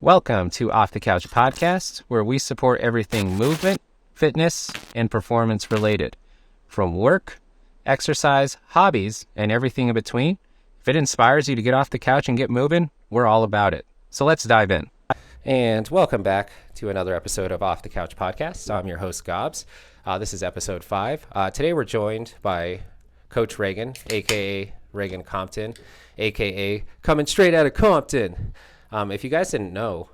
Welcome to Off the Couch Podcast, where we support everything movement, fitness, and performance related. From work, exercise, hobbies, and everything in between. If it inspires you to get off the couch and get moving, we're all about it. So let's dive in. And welcome back to another episode of Off the Couch Podcast. I'm your host, Gobs. This is episode 5. Today we're joined by Coach Raegan, a.k.a. Raegan Compton, a.k.a. coming straight out of Compton. If you guys didn't know,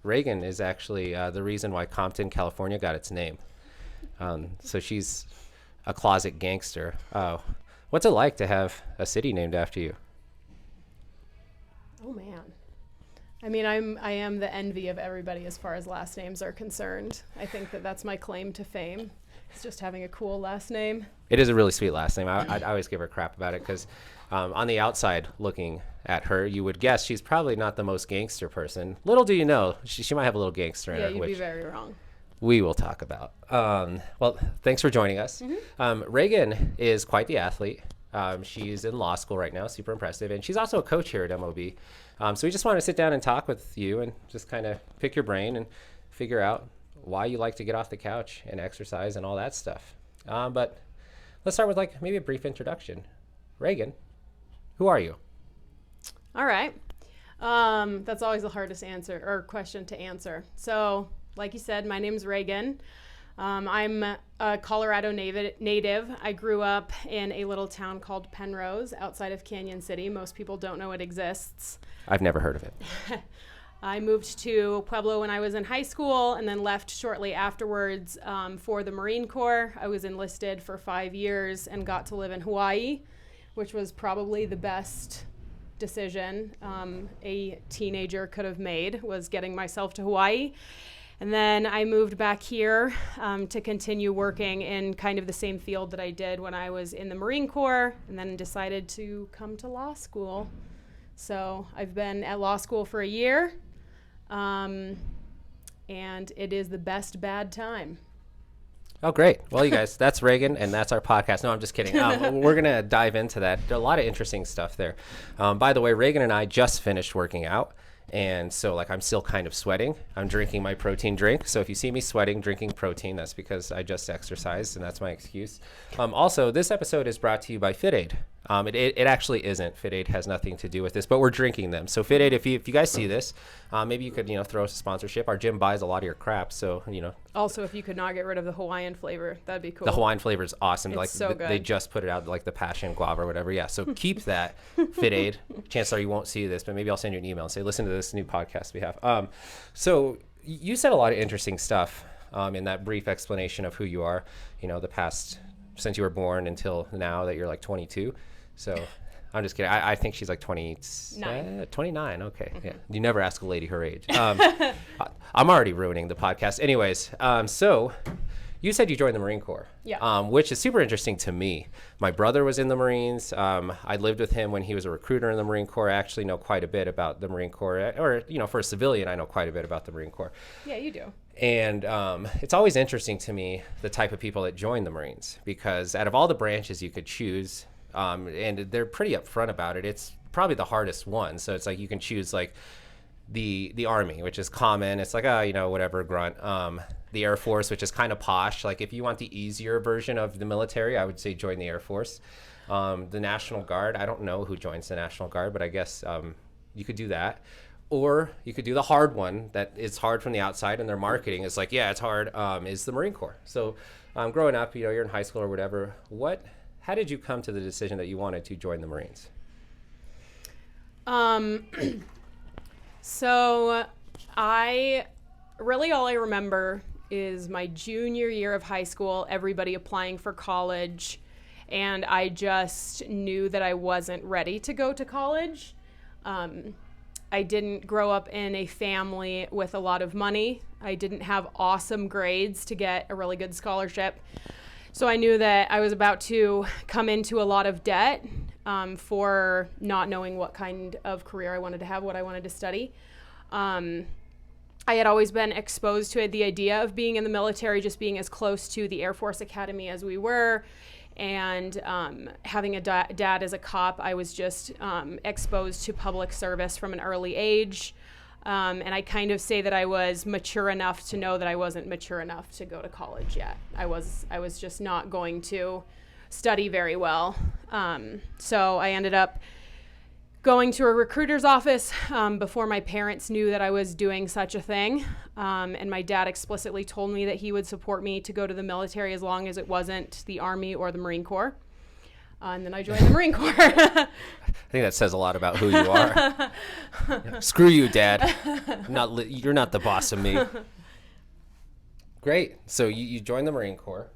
Raegan is actually the reason why Compton, California got its name. So she's a closet gangster. What's it like to have a city named after you? Oh, man. I mean, I am the envy of everybody as far as last names are concerned. I think that's my claim to fame. It's just having a cool last name. It is a really sweet last name. I always give her crap about it because on the outside looking at her, you would guess she's probably not the most gangster person. Little do you know, she might have a little gangster in her. Yeah, you'd be very wrong. We will talk about. Well, thanks for joining us. Raegan is quite the athlete. She's in law school right now, super impressive. And she's also a coach here at MOB. So we just want to sit down and talk with you and just kind of pick your brain and figure out why you like to get off the couch and exercise and all that stuff. But let's start with maybe a brief introduction. Raegan, who are you? All right. That's always the hardest answer or question to answer. So, like you said, my name's Raegan. I'm a Colorado native. I grew up in a little town called Penrose outside of Canyon City. Most people don't know it exists. I've never heard of it. I moved to Pueblo when I was in high school and then left shortly afterwards for the Marine Corps. I was enlisted for 5 years and got to live in Hawaii, which was probably the best decision a teenager could have made, was getting myself to Hawaii. And then I moved back here to continue working in kind of the same field that I did when I was in the Marine Corps, and then decided to come to law school. So I've been at law school for a year, and it is the best bad time. Oh, great. Well, you guys, that's Raegan, and that's our podcast. No, I'm just kidding. We're going to dive into that. There's a lot of interesting stuff there. By the way, Raegan and I just finished working out, and so I'm still kind of sweating. I'm drinking my protein drink. So if you see me sweating, drinking protein, that's because I just exercised, and that's my excuse. Also, this episode is brought to you by FitAid. It actually isn't. FitAid has nothing to do with this, but we're drinking them. So FitAid, if you guys see this, maybe you could throw us a sponsorship. Our gym buys a lot of your crap, so Also, if you could not get rid of the Hawaiian flavor, that'd be cool. The Hawaiian flavor is awesome. It's so good. They just put it out, the passion guava or whatever. Yeah, so keep that. FitAid. Chances are you won't see this, but maybe I'll send you an email and say, listen to this new podcast we have. So you said a lot of interesting stuff in that brief explanation of who you are. The past since you were born until now that you're 22. So I'm just kidding. I think she's 29. 29. Okay. Mm-hmm. Yeah. You never ask a lady her age. I'm already ruining the podcast. Anyways, so you said you joined the Marine Corps. Yeah. Which is super interesting to me. My brother was in the Marines. I lived with him when he was a recruiter in the Marine Corps. I actually know quite a bit about the Marine Corps. Or, for a civilian, I know quite a bit about the Marine Corps. Yeah, you do. And it's always interesting to me the type of people that join the Marines, because out of all the branches you could choose, and they're pretty upfront about it, it's probably the hardest one. So it's you can choose the Army, which is common. It's whatever, grunt. The Air Force, which is kind of posh. If you want the easier version of the military, I would say join the Air Force. The National Guard, I don't know who joins the National Guard, but I guess you could do that. Or you could do the hard one that is hard from the outside, and their marketing is yeah, it's hard, is the Marine Corps. So growing up, you're in high school or whatever. How did you come to the decision that you wanted to join the Marines? So all I remember is my junior year of high school, everybody applying for college, and I just knew that I wasn't ready to go to college. I didn't grow up in a family with a lot of money. I didn't have awesome grades to get a really good scholarship. So I knew that I was about to come into a lot of debt for not knowing what kind of career I wanted to have, what I wanted to study. I had always been exposed to the idea of being in the military, just being as close to the Air Force Academy as we were. And having a dad as a cop, I was just exposed to public service from an early age. And I kind of say that I was mature enough to know that I wasn't mature enough to go to college yet. I was just not going to study very well. So I ended up going to a recruiter's office before my parents knew that I was doing such a thing. And my dad explicitly told me that he would support me to go to the military as long as it wasn't the Army or the Marine Corps. And then I joined the Marine Corps. I think that says a lot about who you are. Screw you, Dad. You're not the boss of me. Great. So you joined the Marine Corps.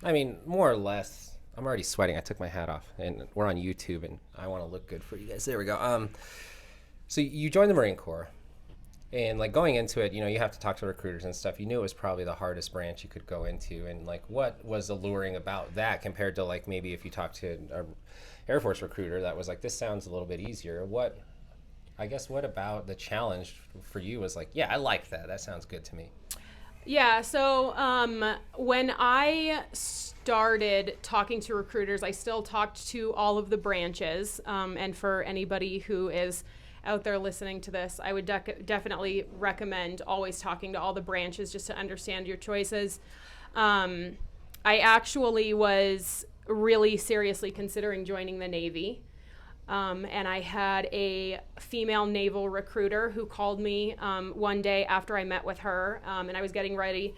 I mean, more or less. I'm already sweating. I took my hat off, and we're on YouTube, and I want to look good for you guys. There we go. So you joined the Marine Corps, and like going into it, you have to talk to recruiters and stuff. You knew it was probably the hardest branch you could go into, and like what was alluring about that compared to like maybe if you talked to an Air Force recruiter that was like, this sounds a little bit easier. What about the challenge for you was like, yeah, I like that. That sounds good to me. Yeah, so when I started talking to recruiters, I still talked to all of the branches. And for anybody who is out there listening to this, I would definitely recommend always talking to all the branches just to understand your choices. I actually was really seriously considering joining the Navy. And I had a female naval recruiter who called me one day after I met with her, and I was getting ready,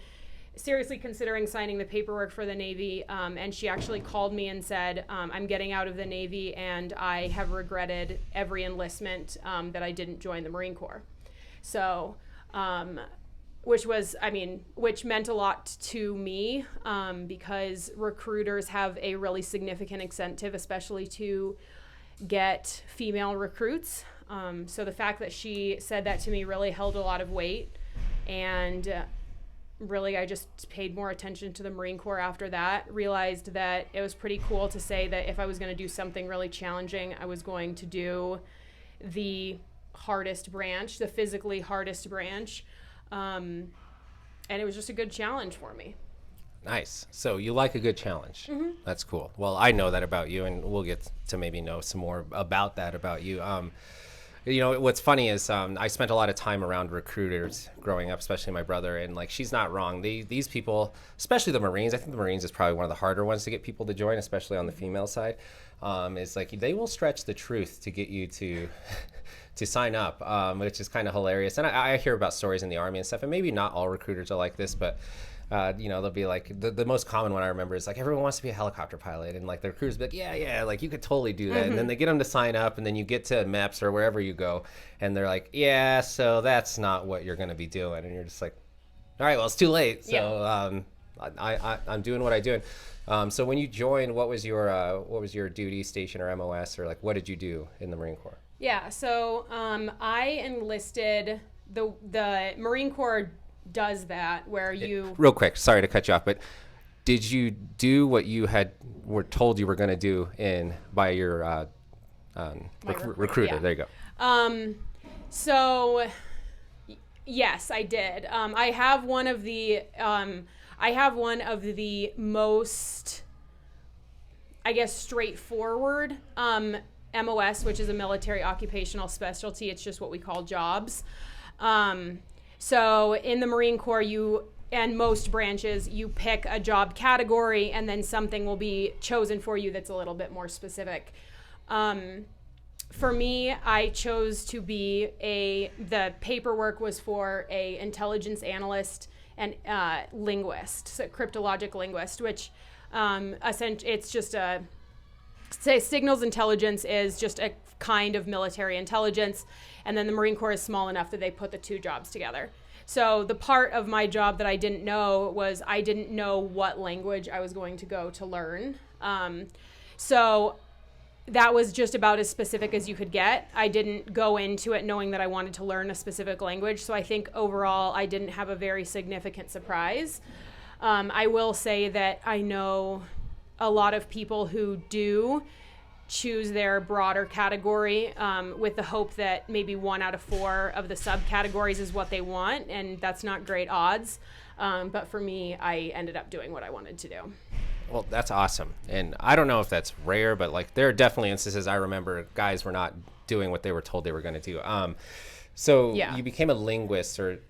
seriously considering signing the paperwork for the Navy, and she actually called me and said, I'm getting out of the Navy, and I have regretted every enlistment that I didn't join the Marine Corps. So, which meant a lot to me, because recruiters have a really significant incentive, especially to get female recruits. So the fact that she said that to me really held a lot of weight, and really I just paid more attention to the Marine Corps after that, realized that it was pretty cool to say that if I was going to do something really challenging, I was going to do the hardest branch, the physically hardest branch, and it was just a good challenge for me. Nice. So you like a good challenge. Mm-hmm. That's cool. Well, I know that about you, and we'll get to maybe know some more about that about you. What's funny is I spent a lot of time around recruiters growing up, especially my brother, and like she's not wrong. These people, especially the Marines, I think the Marines is probably one of the harder ones to get people to join, especially on the female side. Is like they will stretch the truth to get you to sign up, which is kind of hilarious. And I hear about stories in the Army and stuff, and maybe not all recruiters are like this, but they'll be like, the most common one I remember is like, everyone wants to be a helicopter pilot, and like the recruiters be like, yeah, like you could totally do that. Mm-hmm. And then they get them to sign up, and then you get to MEPS or wherever you go, and they're like, yeah, so that's not what you're going to be doing. And you're just like, all right, well, it's too late. So I'm doing what I do. So when you joined, what was your duty station or MOS, or like what did you do in the Marine Corps? Yeah, so I enlisted, the Marine Corps does that where you... Real quick, sorry to cut you off, but did you do what you were told you were going to do by your recruiter? Yeah. There you go. So yes, I did. I have one of the most, I guess, straightforward MOS, which is a military occupational specialty. It's just what we call jobs. So in the Marine Corps, and most branches, you pick a job category, and then something will be chosen for you that's a little bit more specific. For me, I chose to be the paperwork was for a intelligence analyst and linguist, so cryptologic linguist, which essentially it's just signals intelligence is just a kind of military intelligence, and then the Marine Corps is small enough that they put the two jobs together. So the part of my job that I didn't know was I didn't know what language I was going to go to learn. So that was just about as specific as you could get. I didn't go into it knowing that I wanted to learn a specific language. So I think overall I didn't have a very significant surprise. I will say that I know a lot of people who do choose their broader category with the hope that maybe 1 out of 4 of the subcategories is what they want, and that's not great odds. But for me, I ended up doing what I wanted to do. Well, that's awesome. And I don't know if that's rare, but like there are definitely instances I remember guys were not doing what they were told they were going to do. So Yeah. you became a linguist, or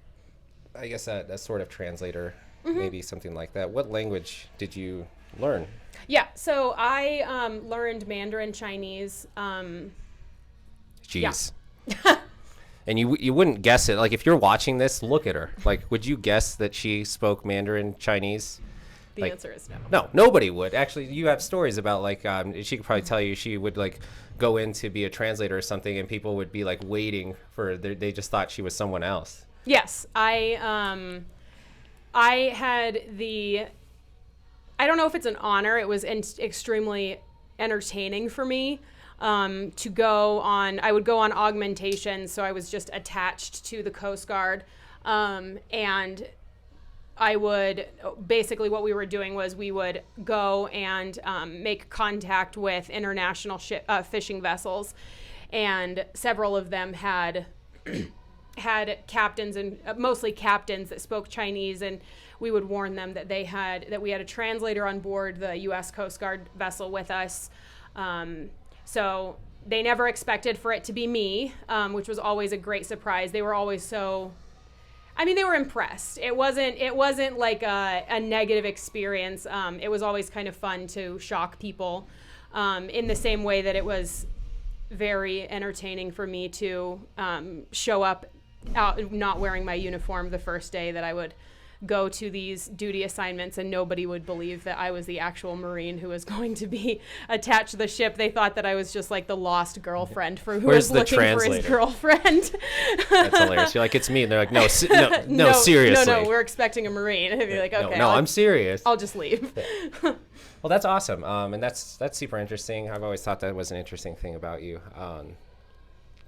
I guess a sort of translator, maybe something like that. What language did you learn? Yeah, so I learned Mandarin Chinese. Jeez. And you wouldn't guess it. Like, if you're watching this, look at her. Like, would you guess that she spoke Mandarin Chinese? The Like, answer is no. No, nobody would. Actually, you have stories about, like, she could probably tell you she would, like, go in to be a translator or something, and people would be, like, waiting for, they just thought she was someone else. Yes, I had I don't know if it's an honor. It was extremely entertaining for me to go on. I would go on augmentation, so I was just attached to the Coast Guard, and I would basically, what we were doing was we would go and make contact with international fishing vessels, and several of them had captains, and mostly captains, that spoke Chinese, and we would warn them that we had a translator on board the U.S. Coast Guard vessel with us. So they never expected for it to be me, which was always a great surprise. They were always they were impressed. It wasn't like a negative experience. It was always kind of fun to shock people, in the same way that it was very entertaining for me to show up out not wearing my uniform the first day that I would go to these duty assignments, and nobody would believe that I was the actual Marine who was going to be attached to the ship. They thought that I was just like the lost girlfriend who was looking for his girlfriend. That's hilarious. You're like, it's me. And they're like, no, seriously. No, we're expecting a Marine. And you're like, okay. No, I'm serious. I'll just leave. Well, that's awesome. And that's super interesting. I've always thought that was an interesting thing about you.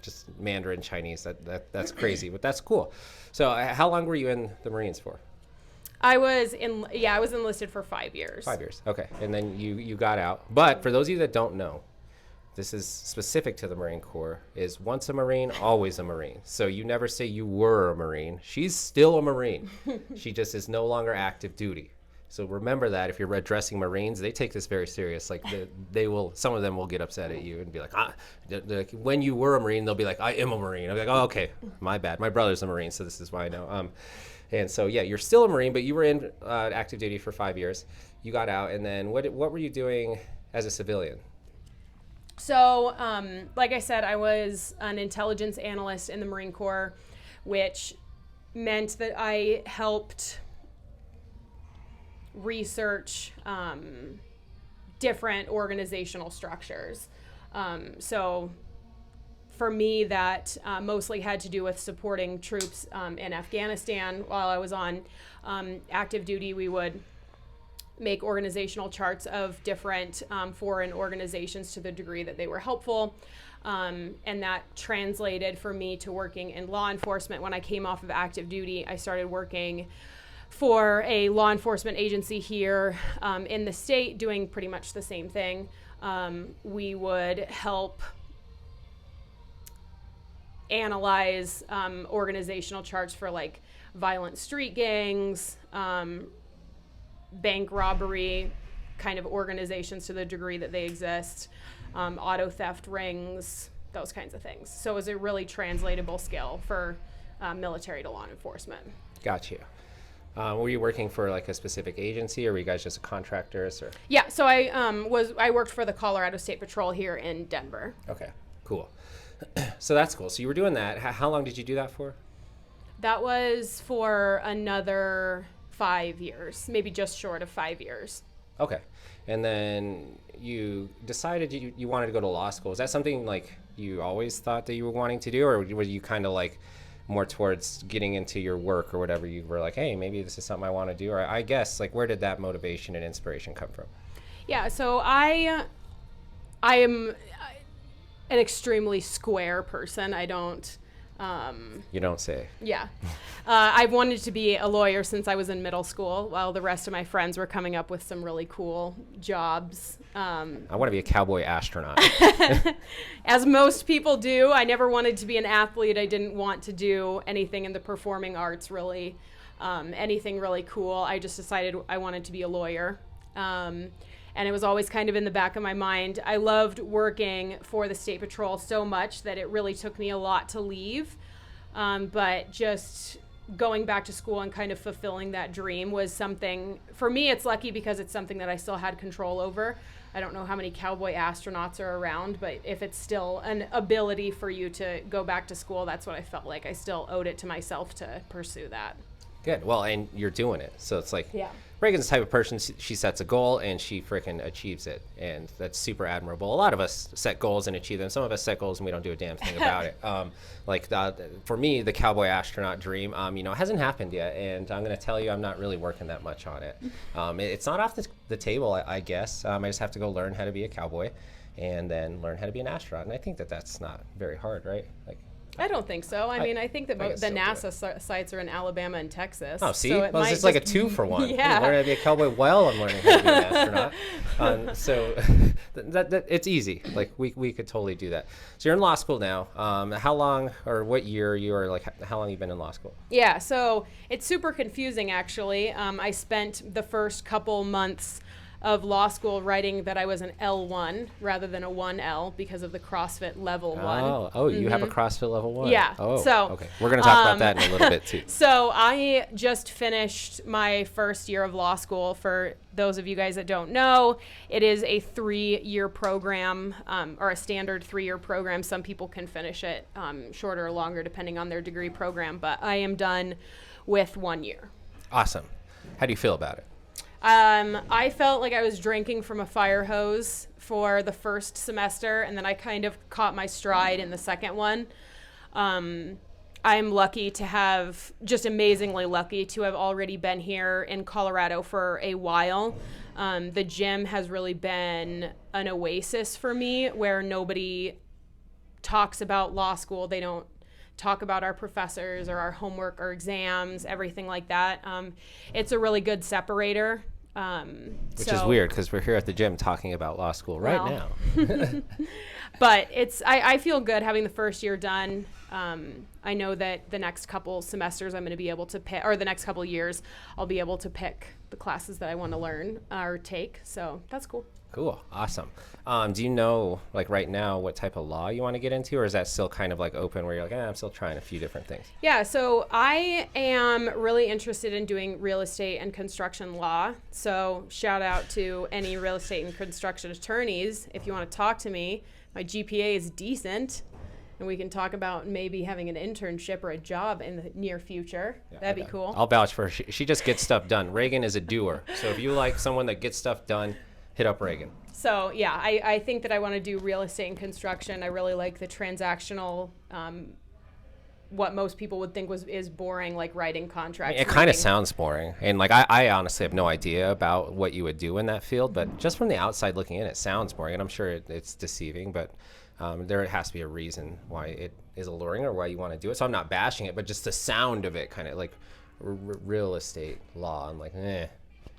Just Mandarin Chinese. That's crazy, but that's cool. So how long were you in the Marines for? I was enlisted for 5 years. 5 years. Okay. And then you got out. But for those of you that don't know, this is specific to the Marine Corps, is once a Marine, always a Marine. So you never say you were a Marine. She's still a Marine. She just is no longer active duty. So remember that if you're addressing Marines, they take this very serious. Like some of them will get upset at you and be like, when you were a Marine, they'll be like, I am a Marine. I'll be like, oh, okay, my bad. My brother's a Marine, so this is why I know. And so, yeah, you're still a Marine, but you were in active duty for 5 years. You got out, and then what were you doing as a civilian? So, like I said, I was an intelligence analyst in the Marine Corps, which meant that I helped research different organizational structures. So for me, that mostly had to do with supporting troops in Afghanistan. While I was on active duty, we would make organizational charts of different foreign organizations to the degree that they were helpful. And that translated for me to working in law enforcement. When I came off of active duty, I started working for a law enforcement agency here in the state, doing pretty much the same thing. We would help analyze organizational charts for like violent street gangs, bank robbery kind of organizations to the degree that they exist, auto theft rings, those kinds of things. So it was a really translatable skill for military to law enforcement. Got you. Were you working for like a specific agency, or were you guys just contractors? Or? Yeah, so I worked for the Colorado State Patrol here in Denver. Okay, cool. So that's cool. So you were doing that. How long did you do that for? That was for another 5 years, maybe just short of 5 years. Okay. And then you decided you wanted to go to law school. Is that something like you always thought that you were wanting to do, or were you kind of like more towards getting into your work or whatever? You were like, hey, maybe this is something I want to do? Or I guess, like, where did that motivation and inspiration come from? Yeah, so I am an extremely square person. I don't... You don't say. Yeah. I've wanted to be a lawyer since I was in middle school, while the rest of my friends were coming up with some really cool jobs. I want to be a cowboy astronaut. As most people do. I never wanted to be an athlete. I didn't want to do anything in the performing arts, anything really cool. I just decided I wanted to be a lawyer. And and it was always kind of in the back of my mind. I loved working for the State Patrol so much that it really took me a lot to leave. But just going back to school and kind of fulfilling that dream was something, for me, it's lucky because it's something that I still had control over. I don't know how many cowboy astronauts are around, but if it's still an ability for you to go back to school, that's what I felt like. I still owed it to myself to pursue that. Good. Well, and you're doing it. So it's like, Yeah. Raegan's the type of person, she sets a goal and she freaking achieves it. And that's super admirable. A lot of us set goals and achieve them. Some of us set goals and we don't do a damn thing about it. For me, the cowboy astronaut dream, hasn't happened yet. And I'm going to tell you, I'm not really working that much on it. It's not off the table, I guess. I just have to go learn how to be a cowboy and then learn how to be an astronaut. And I think that that's not very hard, right? Like, I don't think so. I mean, I think that the still do NASA sites are in Alabama and Texas. Oh, see? So Well, it's like a 2-for-1. Yeah. Learn how to be a cowboy while I'm learning how to be an astronaut. So it's easy. Like, we could totally do that. So you're in law school now. How long or what year you are, like, how long have you been in law school? Yeah, so it's super confusing, actually. I spent the first couple months of law school writing that I was an L1 rather than a 1L because of the CrossFit level 1. Oh, you have a CrossFit level 1? Yeah. Oh, So, okay. We're going to talk about that in a little bit, too. So I just finished my first year of law school. For those of you guys that don't know, it is a 3-year program, or a standard 3-year program. Some people can finish it shorter or longer depending on their degree program, but I am done with 1 year. Awesome. How do you feel about it? I felt like I was drinking from a fire hose for the first semester, and then I kind of caught my stride in the second one. I'm lucky to have, just amazingly lucky to have already been here in Colorado for a while. The gym has really been an oasis for me where nobody talks about law school. They don't talk about our professors or our homework or exams, everything like that. It's a really good separator. Which is weird because we're here at the gym talking about law school right now. But I feel good having the first year done. I know that the next couple semesters I'm going to be able to pick, or the next couple years, I'll be able to pick the classes that I want to learn or take. So that's cool. Cool. Awesome. Do you know, like right now, what type of law you want to get into, or is that still kind of like open where you're like, I'm still trying a few different things? Yeah, so I am really interested in doing real estate and construction law. So shout out to any real estate and construction attorneys. If you want to talk to me, my GPA is decent, and we can talk about maybe having an internship or a job in the near future. Yeah, that'd be cool. I'll vouch for her. She just gets stuff done. Raegan is a doer. So if you like someone that gets stuff done, hit up Raegan. So yeah, I think that I want to do real estate and construction. I really like the transactional, what most people would think is boring, like writing contracts. It kind of sounds boring. And like, I honestly have no idea about what you would do in that field, but just from the outside looking in, it sounds boring. And I'm sure it's deceiving, but there has to be a reason why it is alluring or why you want to do it. So I'm not bashing it, but just the sound of it, kind of like real estate law. I'm like,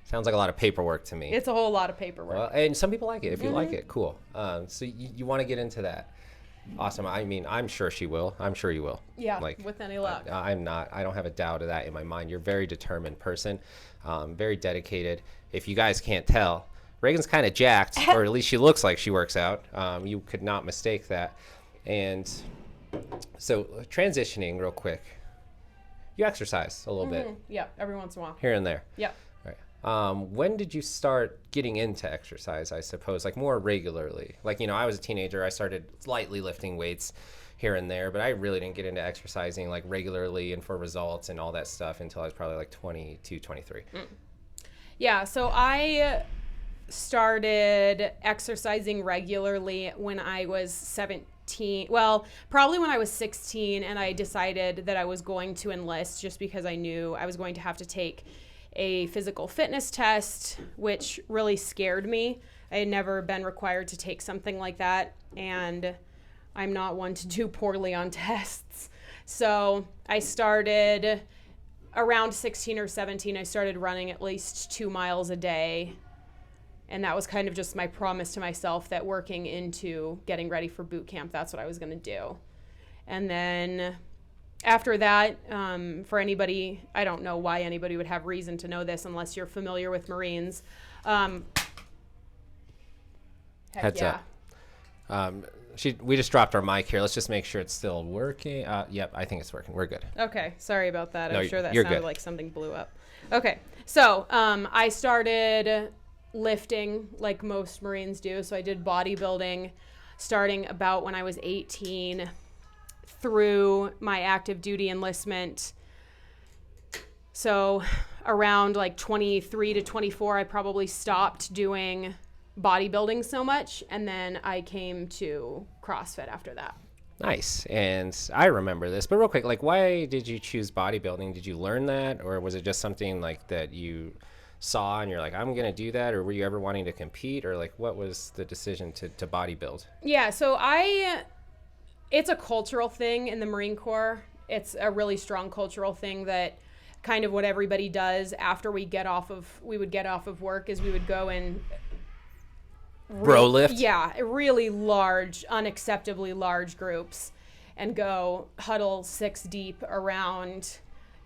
sounds like a lot of paperwork to me. It's a whole lot of paperwork. Well, and some people like it. If you like it, cool. So you want to get into that. Awesome. I mean, I'm sure she will. I'm sure you will. Yeah, with any luck. I'm not. I don't have a doubt of that in my mind. You're a very determined person, very dedicated. If you guys can't tell, Raegan's kind of jacked, or at least she looks like she works out. You could not mistake that. And so transitioning real quick, you exercise a little bit. Yeah, every once in a while. Here and there. Yeah. When did you start getting into exercise, I suppose, like more regularly? Like, I was a teenager. I started lightly lifting weights here and there, but I really didn't get into exercising like regularly and for results and all that stuff until I was probably like 22, 23. Yeah, so I started exercising regularly when I was 17. Well, probably when I was 16, and I decided that I was going to enlist just because I knew I was going to have to take a physical fitness test, which really scared me. I had never been required to take something like that, and I'm not one to do poorly on tests. So I started around 16 or 17, I started running at least 2 miles a day. And that was kind of just my promise to myself that working into getting ready for boot camp, that's what I was going to do. And then after that, for anybody, I don't know why anybody would have reason to know this unless you're familiar with Marines. Heads yeah. up. We just dropped our mic here. Let's just make sure it's still working. Yep, I think it's working. We're good. Okay, sorry about that. No, I'm sure that you're sounded good. like something blew up. Okay, so I started lifting like most Marines do. So I did bodybuilding starting about when I was 18 through my active duty enlistment. So around like 23 to 24, I probably stopped doing bodybuilding so much. And then I came to CrossFit after that. Nice. And I remember this, but real quick, like, why did you choose bodybuilding? Did you learn that, or was it just something like that you saw and you're like, I'm going to do that? Or were you ever wanting to compete, or like, what was the decision to bodybuild? Yeah, so it's a cultural thing in the Marine Corps. It's a really strong cultural thing that kind of what everybody does after we would get off of work is we would go and Bro lift? Yeah, really large, unacceptably large groups and go huddle 6 deep around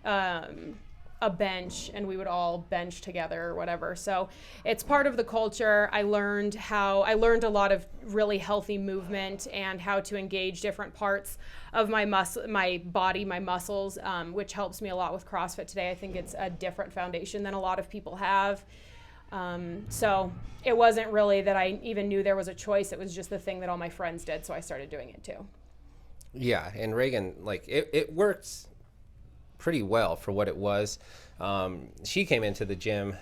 a bench, and we would all bench together or whatever. So it's part of the culture. I learned a lot of really healthy movement and how to engage different parts of my body, my muscles, which helps me a lot with CrossFit today. I think it's a different foundation than a lot of people have. So it wasn't really that I even knew there was a choice. It was just the thing that all my friends did. So I started doing it too. Yeah. And Raegan, like, it worked pretty well for what it was. She came into the gym,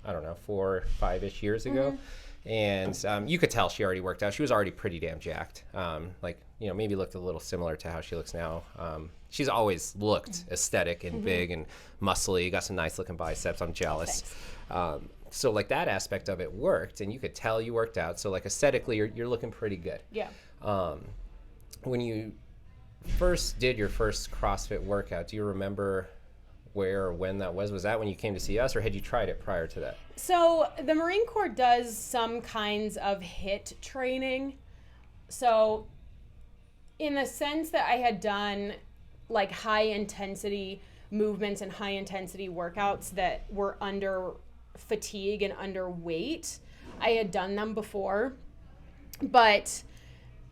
I don't know, 4 or 5-ish years ago. Mm-hmm. And you could tell she already worked out. She was already pretty damn jacked. Like, you know, maybe looked a little similar to how she looks now. She's always looked aesthetic and big and muscly. Got some nice looking biceps. I'm jealous. So like that aspect of it worked, and you could tell you worked out. So like aesthetically, you're looking pretty good. Yeah. When you first did your first CrossFit workout, do you remember where or when that was? Was that when you came to see us, or had you tried it prior to that? So the Marine Corps does some kinds of HIIT training. So in the sense that I had done like high intensity movements and high intensity workouts that were under fatigue and underweight, I had done them before, but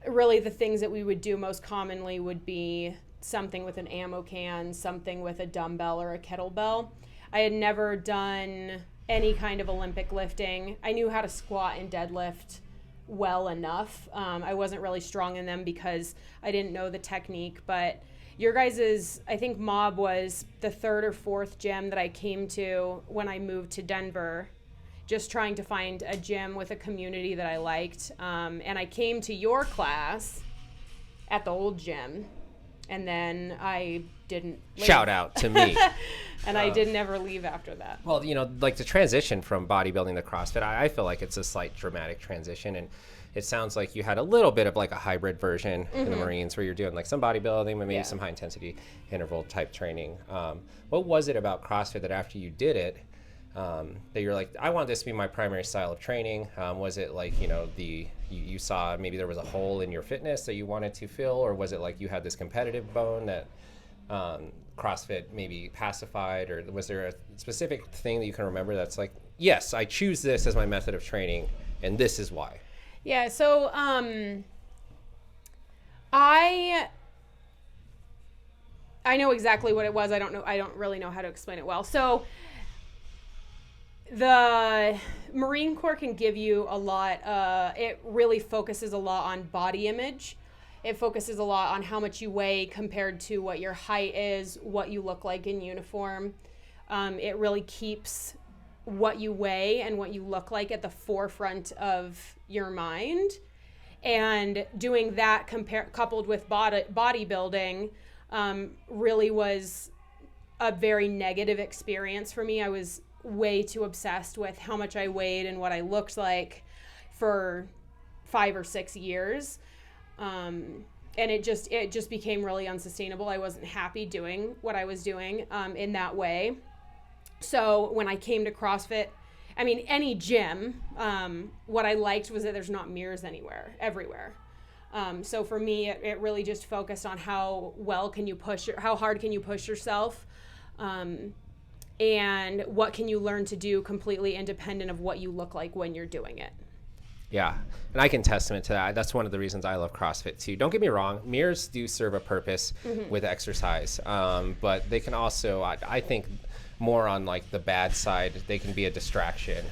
really the things that we would do most commonly would be something with an ammo can, something with a dumbbell or a kettlebell. I had never done any kind of Olympic lifting. I knew how to squat and deadlift well enough. I wasn't really strong in them because I didn't know the technique, but your guys's, I think Mob was the 3rd or 4th gym that I came to when I moved to Denver, just trying to find a gym with a community that I liked. And I came to your class at the old gym, and then I didn't leave. Shout out to me. And I didn't ever leave after that. Well, you know, like the transition from bodybuilding to CrossFit, I feel like it's a slight dramatic transition. And it sounds like you had a little bit of like a hybrid version in the Marines where you're doing like some bodybuilding, but maybe some high intensity interval type training. What was it about CrossFit that after you did it, that you're like, I want this to be my primary style of training? Was it like, you know, you saw maybe there was a hole in your fitness that you wanted to fill, or was it like you had this competitive bone that CrossFit maybe pacified, or was there a specific thing that you can remember that's like, yes, I choose this as my method of training, and this is why? Yeah, so I know exactly what it was. I don't really know how to explain it well. So the Marine Corps can give you a lot. It really focuses a lot on body image. It focuses a lot on how much you weigh compared to what your height is, what you look like in uniform. It really keeps what you weigh and what you look like at the forefront of your mind. And doing that coupled with bodybuilding really was a very negative experience for me. I was way too obsessed with how much I weighed and what I looked like for 5 or 6 years. And it just became really unsustainable. I wasn't happy doing what I was doing in that way. So when I came to CrossFit, I mean, any gym, what I liked was that there's not mirrors everywhere. So for me, it really just focused on how hard can you push yourself, and what can you learn to do completely independent of what you look like when you're doing it. Yeah. And I can testament to that. That's one of the reasons I love CrossFit too. Don't get me wrong. Mirrors do serve a purpose with exercise. But they can also, I think more on like the bad side, they can be a distraction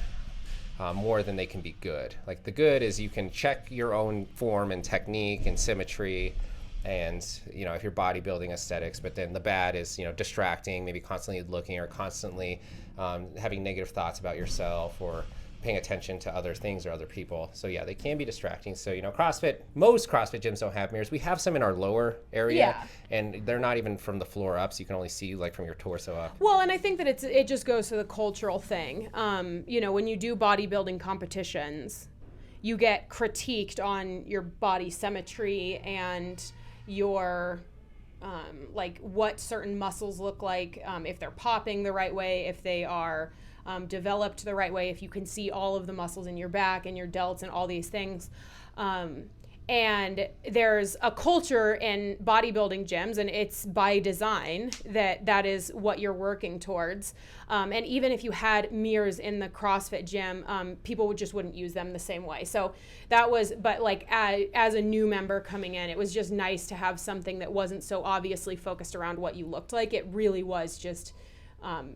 more than they can be good. Like the good is you can check your own form and technique and symmetry and, you know, if you're bodybuilding aesthetics, but then the bad is, you know, distracting, maybe constantly looking or constantly having negative thoughts about yourself or paying attention to other things or other people. So yeah, they can be distracting. So, you know, most CrossFit gyms don't have mirrors. We have some in our lower area and they're not even from the floor up. So you can only see like from your torso up. Well, and I think that it just goes to the cultural thing. You know, when you do bodybuilding competitions, you get critiqued on your body symmetry and your like what certain muscles look like, if they're popping the right way, if they are developed the right way, if you can see all of the muscles in your back and your delts and all these things. And there's a culture in bodybuilding gyms, and it's by design that is what you're working towards. And even if you had mirrors in the CrossFit gym, people wouldn't use them the same way. So that was, but like as a new member coming in, it was just nice to have something that wasn't so obviously focused around what you looked like. It really was just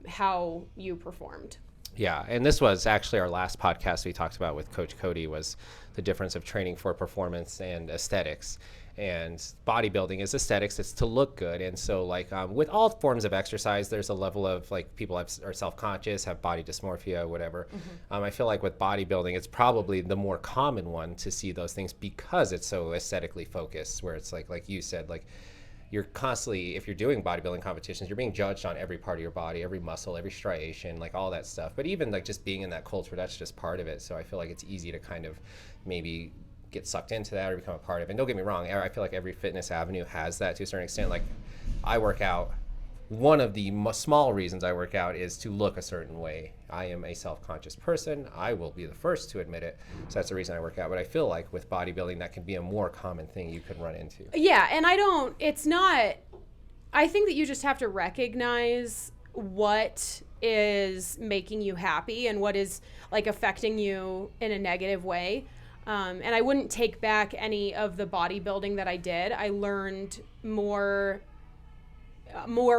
how you performed. Yeah, and this was actually our last podcast we talked about with Coach Cody was the difference of training for performance and aesthetics. And bodybuilding is aesthetics, it's to look good. And so like with all forms of exercise, there's a level of like people are self-conscious, have body dysmorphia, whatever. I feel like with bodybuilding, it's probably the more common one to see those things because it's so aesthetically focused, where it's like you said, like you're constantly, if you're doing bodybuilding competitions, you're being judged on every part of your body, every muscle, every striation, like all that stuff. But even like just being in that culture, that's just part of it. So I feel like it's easy to kind of maybe get sucked into that or become a part of it. And don't get me wrong, I feel like every fitness avenue has that to a certain extent. Like I work out. One of the small reasons I work out is to look a certain way. I am a self-conscious person. I will be the first to admit it. So that's the reason I work out. But I feel like with bodybuilding, that can be a more common thing you could run into. Yeah, and I think that you just have to recognize what is making you happy and what is like affecting you in a negative way. And I wouldn't take back any of the bodybuilding that I did. I learned more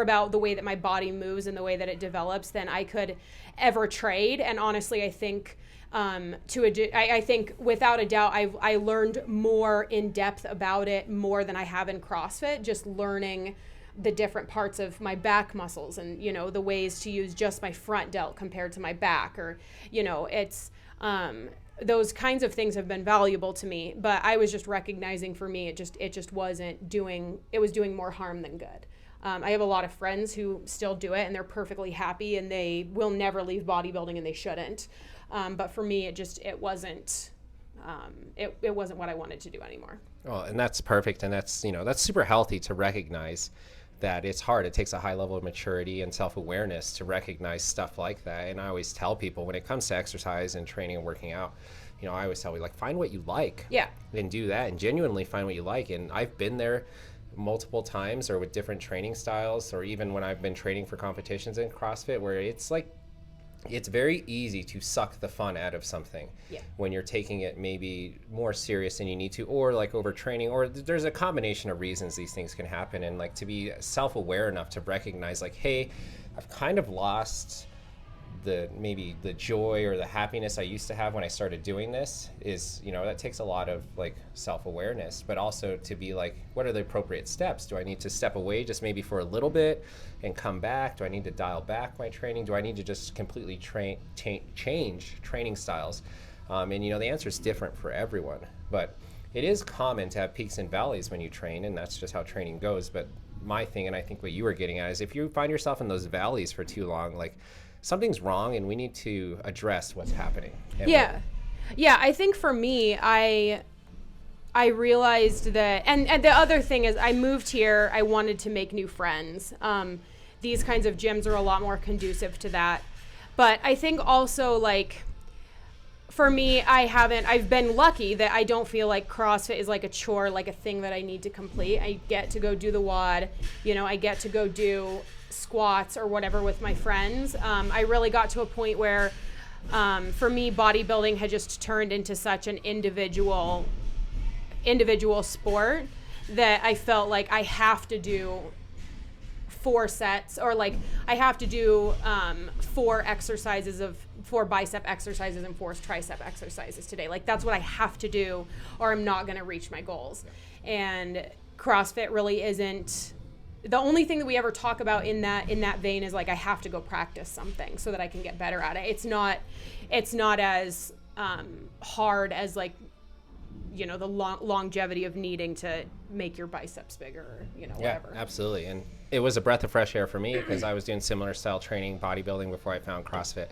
about the way that my body moves and the way that it develops than I could ever trade. And honestly, I think I think without a doubt, I learned more in depth about it more than I have in CrossFit, just learning the different parts of my back muscles and, you know, the ways to use just my front delt compared to my back, or, you know, it's, those kinds of things have been valuable to me, but I was just recognizing for me, it just wasn't doing, it was doing more harm than good. I have a lot of friends who still do it and they're perfectly happy and they will never leave bodybuilding and they shouldn't. But for me, it wasn't what I wanted to do anymore. Well, and that's perfect. And that's super healthy to recognize that it's hard. It takes a high level of maturity and self-awareness to recognize stuff like that. And I always tell people when it comes to exercise and training and working out, you know, I always tell you, like, find what you like. Yeah. And do that and genuinely find what you like. And I've been there multiple times or with different training styles, or even when I've been training for competitions in CrossFit, where it's like, it's very easy to suck the fun out of something when you're taking it maybe more serious than you need to, or like overtraining, or there's a combination of reasons these things can happen. And like to be self-aware enough to recognize like, hey, I've kind of lost maybe the joy or the happiness I used to have when I started doing this. Is, you know, that takes a lot of like self-awareness, but also to be like, what are the appropriate steps? Do I need to step away just maybe for a little bit and come back? Do I need to dial back my training? Do I need to just completely change training styles? And you know, the answer is different for everyone, but it is common to have peaks and valleys when you train, and that's just how training goes. But my thing, and I think what you were getting at, is if you find yourself in those valleys for too long, like something's wrong and we need to address what's happening. Yeah, I think for me, I realized that, and the other thing is I moved here, I wanted to make new friends. These kinds of gyms are a lot more conducive to that. But I think also, like, for me, I've been lucky that I don't feel like CrossFit is like a chore, like a thing that I need to complete. I get to go do the WOD, you know, I get to go do squats or whatever with my friends. I really got to a point where For me, bodybuilding had just turned into such an individual sport that I felt like I have to do 4 sets, or like I have to do 4 bicep exercises and 4 tricep exercises today. Like that's what I have to do, or I'm not going to reach my goals. And CrossFit really isn't. The only thing that we ever talk about in that vein is like I have to go practice something so that I can get better at it. It's not as hard as like, you know, the longevity of needing to make your biceps bigger, you know, whatever. Yeah, absolutely. And it was a breath of fresh air for me because I was doing similar style training, bodybuilding, before I found CrossFit.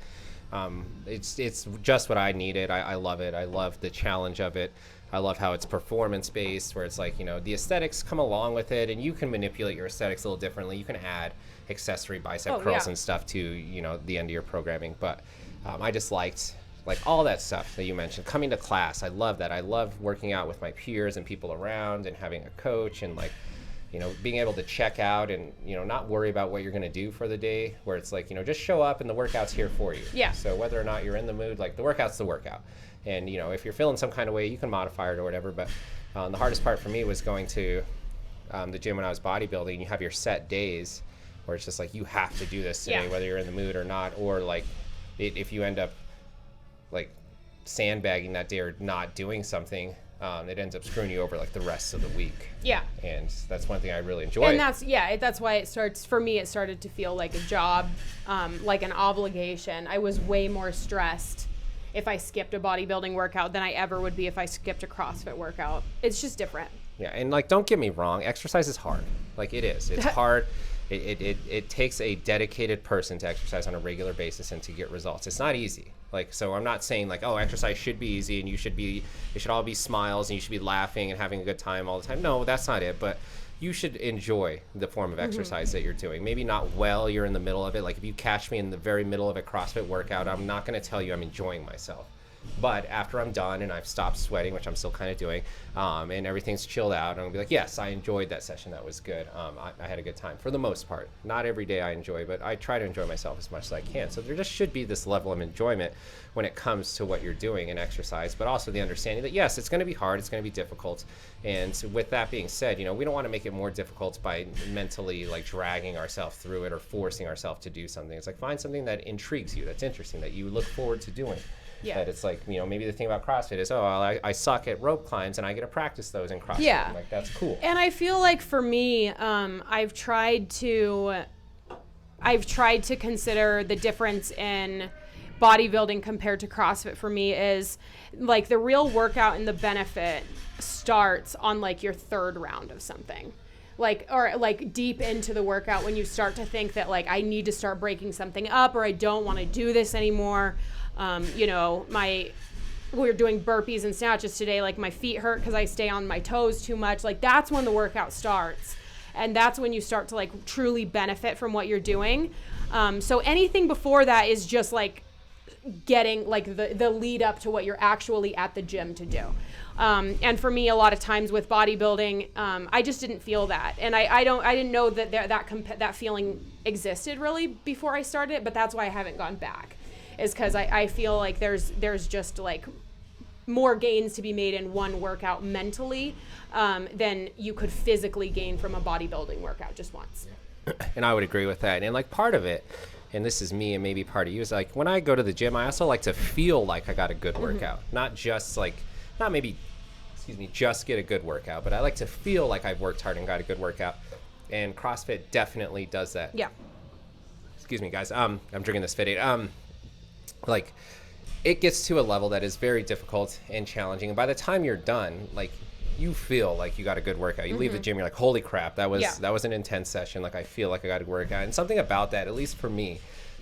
It's just what I needed. I love it. I love the challenge of it. I love how it's performance based, where it's like, you know, the aesthetics come along with it, and you can manipulate your aesthetics a little differently. You can add accessory bicep curls and stuff to, you know, the end of your programming. But I just liked like all that stuff that you mentioned. Coming to class, I love that. I love working out with my peers and people around, and having a coach, and like, you know, being able to check out and, you know, not worry about what you're going to do for the day, where it's like, you know, just show up and the workout's here for you. Yeah. So whether or not you're in the mood, like the workout's the workout. And, you know, if you're feeling some kind of way, you can modify it or whatever. But the hardest part for me was going to the gym when I was bodybuilding. You have your set days where it's just like, you have to do this today, whether you're in the mood or not. Or like if you end up like sandbagging that day or not doing something, it ends up screwing you over like the rest of the week. Yeah. And that's one thing I really enjoy. And that's why it started to feel like a job, like an obligation. I was way more stressed if I skipped a bodybuilding workout than I ever would be if I skipped a CrossFit workout. It's just different. Yeah. And like, don't get me wrong, exercise is hard. Like it is. It's hard. It takes a dedicated person to exercise on a regular basis and to get results. It's not easy. Like, so I'm not saying like, oh, exercise should be easy and it should all be smiles and you should be laughing and having a good time all the time. No, that's not it. But you should enjoy the form of exercise that you're doing. Maybe not while you're in the middle of it. Like if you catch me in the very middle of a CrossFit workout, I'm not going to tell you I'm enjoying myself. But after I'm done and I've stopped sweating, which I'm still kind of doing, and everything's chilled out, I'm gonna be like, yes, I enjoyed that session. That was good. I had a good time for the most part. Not every day I enjoy, but I try to enjoy myself as much as I can. So there just should be this level of enjoyment when it comes to what you're doing in exercise, but also the understanding that yes, it's going to be hard, it's going to be difficult. And with that being said, you know, we don't want to make it more difficult by mentally like dragging ourselves through it or forcing ourselves to do something. It's like, find something that intrigues you, that's interesting, that you look forward to doing. Yeah. That it's like, you know, maybe the thing about CrossFit is, I suck at rope climbs and I get to practice those in CrossFit. Yeah. Like, that's cool. And I feel like for me, I've tried to consider the difference in bodybuilding compared to CrossFit. For me is like the real workout and the benefit starts on like your 3rd round of something. Like, or like deep into the workout when you start to think that like I need to start breaking something up, or I don't want to do this anymore. You know, we were doing burpees and snatches today, like my feet hurt because I stay on my toes too much. Like that's when the workout starts, and that's when you start to like truly benefit from what you're doing. So anything before that is just like getting like the lead up to what you're actually at the gym to do. And for me, a lot of times with bodybuilding, I just didn't feel that, and I didn't know that that feeling existed really before I started it. But that's why I haven't gone back, is because I feel like there's just like more gains to be made in one workout mentally than you could physically gain from a bodybuilding workout just once. And I would agree with that. And like part of it, and this is me and maybe part of you, is like when I go to the gym, I also like to feel like I got a good workout, not just like, not maybe, just get a good workout, but I like to feel like I've worked hard and got a good workout. And CrossFit definitely does that. Yeah. Excuse me, guys. I'm drinking this Fit 8. Like, it gets to a level that is very difficult and challenging. And by the time you're done, like, you feel like you got a good workout. You leave the gym, you're like, holy crap, that was an intense session. Like, I feel like I got a good workout. And something about that, at least for me,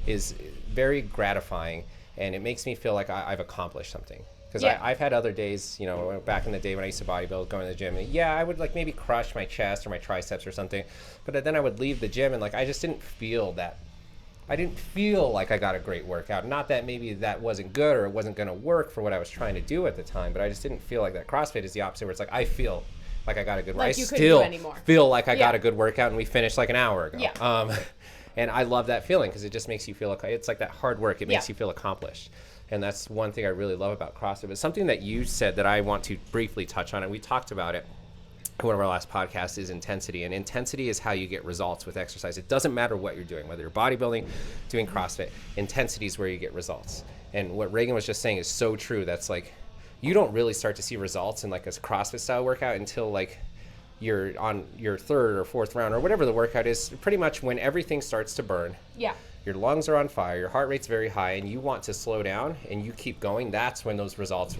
is very gratifying. And it makes me feel like I've accomplished something. Because I've had other days, you know, back in the day when I used to bodybuild, going to the gym, and I would like maybe crush my chest or my triceps or something. But then I would leave the gym and like, I just didn't feel that. I didn't feel like I got a great workout. Not that maybe that wasn't good or it wasn't going to work for what I was trying to do at the time, but I just didn't feel like that. CrossFit is the opposite, where it's like I feel like I got a good workout. I still feel like I got a good workout, and we finished like an hour ago. Yeah. And I love that feeling because it just makes you feel like it's like that hard work. It makes you feel accomplished. And that's one thing I really love about CrossFit. But something that you said that I want to briefly touch on, and we talked about it in one of our last podcasts, is intensity. And intensity is how you get results with exercise. It doesn't matter what you're doing, whether you're bodybuilding, doing CrossFit, intensity is where you get results. And what Raegan was just saying is so true. That's like, you don't really start to see results in like a CrossFit style workout until like you're on your third or fourth round or whatever the workout is, pretty much when everything starts to burn. Yeah. Your lungs are on fire, your heart rate's very high, and you want to slow down and you keep going. That's when those results,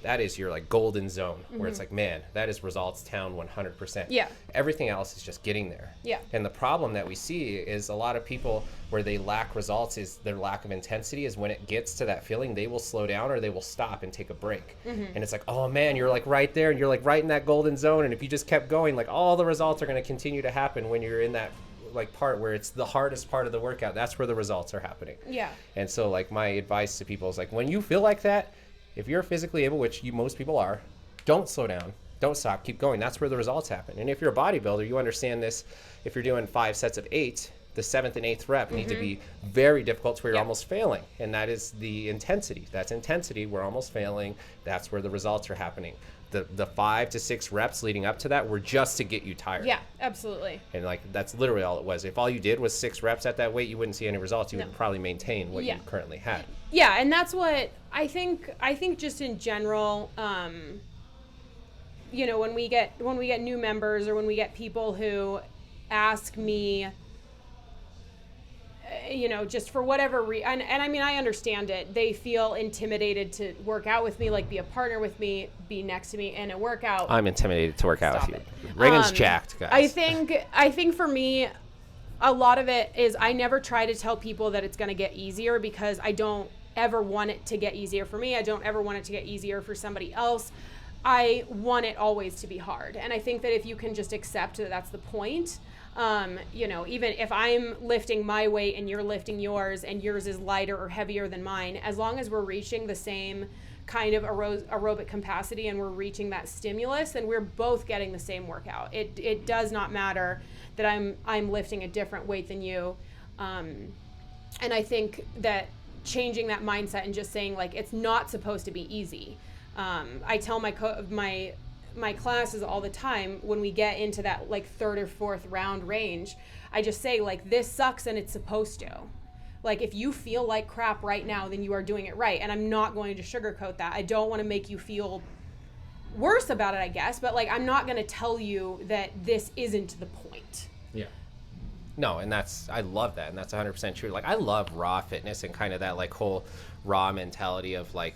that is your like golden zone where it's like, man, that is results town 100%. Yeah. Everything else is just getting there. Yeah. And the problem that we see is a lot of people where they lack results is their lack of intensity. Is when it gets to that feeling, they will slow down or they will stop and take a break. And it's like, oh man, you're like right there and you're like right in that golden zone. And if you just kept going, like all the results are going to continue to happen when you're in that like part where it's the hardest part of the workout. That's where the results are happening. Yeah. And so like my advice to people is like, when you feel like that, if you're physically able, which most people are, don't slow down, don't stop, keep going. That's where the results happen. And if you're a bodybuilder, you understand this. If you're doing 5 sets of 8, the 7th and 8th rep need to be very difficult to where you're almost failing. And that is the intensity. That's intensity. We're almost failing. That's where the results are happening. The 5 to 6 reps leading up to that were just to get you tired. Yeah, absolutely. And like, that's literally all it was. If all you did was 6 reps at that weight, you wouldn't see any results. You would probably maintain what you currently had. Yeah, and that's what I think just in general, you know, when we get new members or when we get people who ask me, you know, just for whatever reason, and I mean, I understand it. They feel intimidated to work out with me, like be a partner with me, be next to me in a workout. I'm intimidated to work out with you. It. Raegan's jacked, guys. I think for me, a lot of it is I never try to tell people that it's going to get easier, because I don't ever want it to get easier for me. I don't ever want it to get easier for somebody else. I want it always to be hard. And I think that if you can just accept that that's the point, you know, even if I'm lifting my weight and you're lifting yours and yours is lighter or heavier than mine, as long as we're reaching the same kind of aerobic capacity and we're reaching that stimulus, then we're both getting the same workout. It does not matter that I'm lifting a different weight than you. And I think that changing that mindset and just saying like, it's not supposed to be easy. I tell my classes all the time, when we get into that like 3rd or 4th round range, I just say like, this sucks and it's supposed to. Like, if you feel like crap right now, then you are doing it right. And I'm not going to sugarcoat that. I don't want to make you feel worse about it, I guess, but like, I'm not going to tell you that this isn't the point. Yeah. No, and I love that. And that's 100% true. Like, I love raw fitness and kind of that like whole raw mentality of like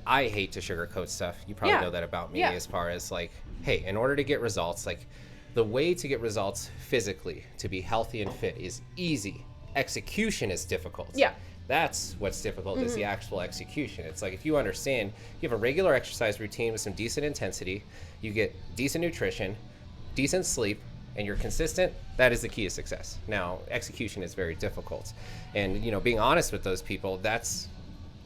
I hate to sugarcoat stuff. You probably know that about me, as far as like, hey, in order to get results, like the way to get results physically, to be healthy and fit, is easy. Execution is difficult. Yeah. That's what's difficult, is the actual execution. It's like, if you understand, you have a regular exercise routine with some decent intensity, you get decent nutrition, decent sleep, and you're consistent, that is the key to success. Now, execution is very difficult. And, you know, being honest with those people, that's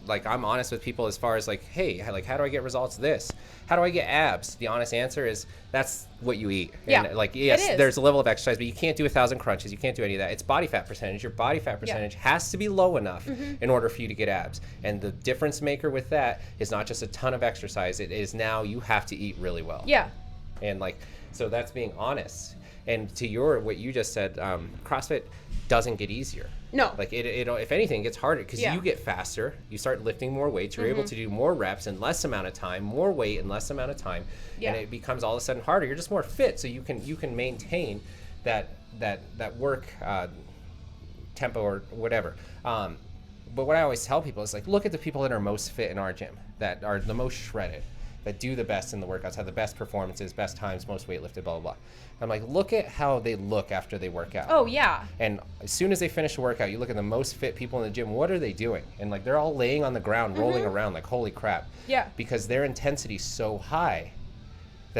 like, I'm honest with people as far as like, hey, like, how do I get results this? How do I get abs? The honest answer is that's what you eat. Yeah. And like, yes, there's a level of exercise, but you can't do 1,000 crunches. You can't do any of that. It's body fat percentage. Your body fat percentage has to be low enough in order for you to get abs. And the difference maker with that is not just a ton of exercise. It is now you have to eat really well. Yeah. And like, so that's being honest. And to what you just said, CrossFit doesn't get easier. No. Like it if anything, it gets harder, because you get faster. You start lifting more weights. You're able to do more reps in less amount of time, more weight in less amount of time. Yeah. And it becomes all of a sudden harder. You're just more fit, so you can maintain that work tempo or whatever. But what I always tell people is like, look at the people that are most fit in our gym, that are the most shredded, that do the best in the workouts, have the best performances, best times, most weight lifted, blah, blah, blah. I'm like, look at how they look after they work out. Oh, yeah. And as soon as they finish a workout, you look at the most fit people in the gym, what are they doing? And like, they're all laying on the ground, rolling around like, holy crap. Yeah. Because their intensity's so high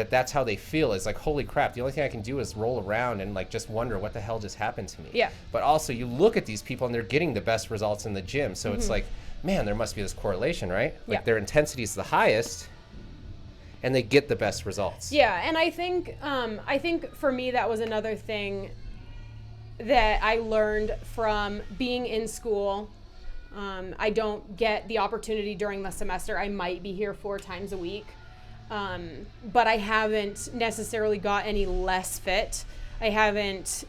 that's how they feel. It's like, holy crap, the only thing I can do is roll around and like just wonder what the hell just happened to me. Yeah. But also you look at these people and they're getting the best results in the gym. So it's like, man, there must be this correlation, right? Like their intensity is the highest and they get the best results. Yeah, and I think for me that was another thing that I learned from being in school, I don't get the opportunity during the semester. I might be here 4 times a week. But I haven't necessarily got any less fit. I haven't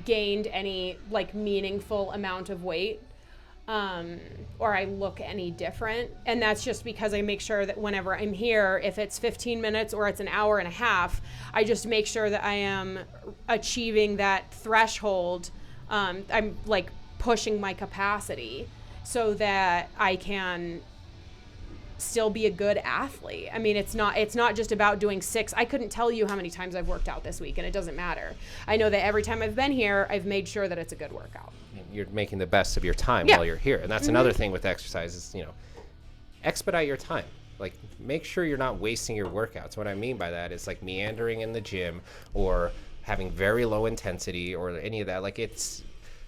gained any like meaningful amount of weight, or I look any different. And that's just because I make sure that whenever I'm here, if it's 15 minutes or it's an hour and a half, I just make sure that I am achieving that threshold. I'm like pushing my capacity so that I can still be a good athlete. I mean, it's not just about doing 6. I couldn't tell you how many times I've worked out this week, and it doesn't matter. I know that every time I've been here, I've made sure that it's a good workout. You're making the best of your time while you're here. And that's another thing with exercise is, expedite your time. Like, make sure you're not wasting your workouts. What I mean by that is like meandering in the gym or having very low intensity or any of that. Like,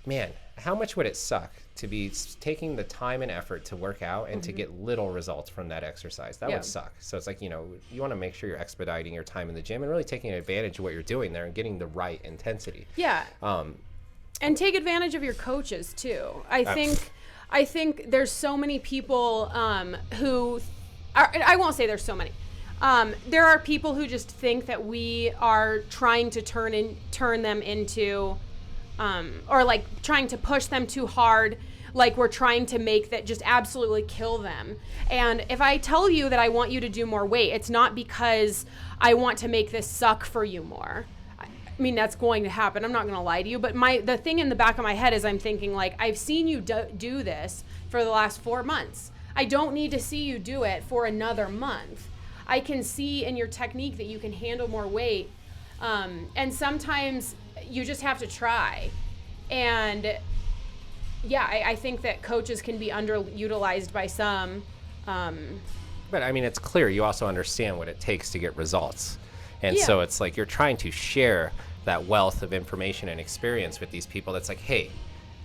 man, how much would it suck to be taking the time and effort to work out and to get little results from that exercise? That would suck. So it's like, you want to make sure you're expediting your time in the gym and really taking advantage of what you're doing there and getting the right intensity. Yeah. And take advantage of your coaches too. I think there's so many people who I won't say there's so many. There are people who just think that we are trying to turn them into or like trying to push them too hard, like we're trying to make that just absolutely kill them. And if I tell you that I want you to do more weight, it's not because I want to make this suck for you more. I mean, that's going to happen. I'm not going to lie to you. But the thing in the back of my head is I'm thinking, like, I've seen you do this for the last 4 months. I don't need to see you do it for another month. I can see in your technique that you can handle more weight. And sometimes you just have to try. And yeah, I think that coaches can be underutilized by some. But I mean, it's clear you also understand what it takes to get results. And so it's like you're trying to share that wealth of information and experience with these people. That's like, hey,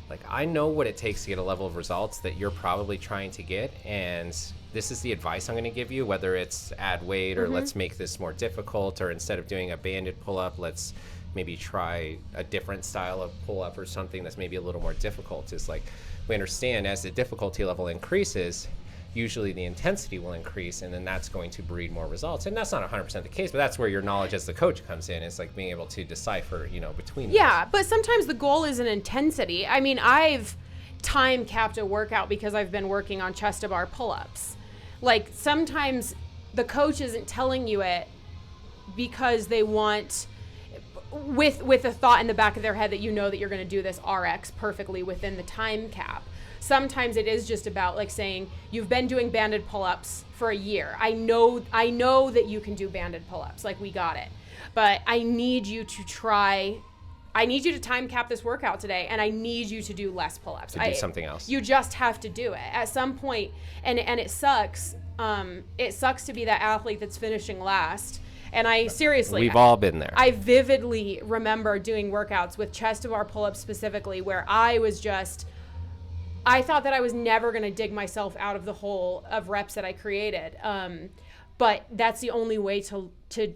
like, I know what it takes to get a level of results that you're probably trying to get. And this is the advice I'm going to give you, whether it's add weight or let's make this more difficult, or instead of doing a banded pull-up, let's maybe try a different style of pull-up or something that's maybe a little more difficult. Is like, we understand as the difficulty level increases, usually the intensity will increase, and then that's going to breed more results. And that's not 100% the case, but that's where your knowledge as the coach comes in. It's like being able to decipher, between those. But sometimes the goal is an intensity. I mean, I've time capped a workout because I've been working on chest to bar pull-ups. Like, sometimes the coach isn't telling you it because they want, with a thought in the back of their head that that you're going to do this RX perfectly within the time cap. Sometimes it is just about like saying, you've been doing banded pull-ups for a year. I know that you can do banded pull-ups. Like, we got it. But I need you to time cap this workout today, and I need you to do less pull-ups. To do something else. You just have to do it at some point. And it sucks. It sucks to be that athlete that's finishing last. And we've all been there. I vividly remember doing workouts with chest to bar pull-ups specifically, where I thought that I was never going to dig myself out of the hole of reps that I created. But that's the only way to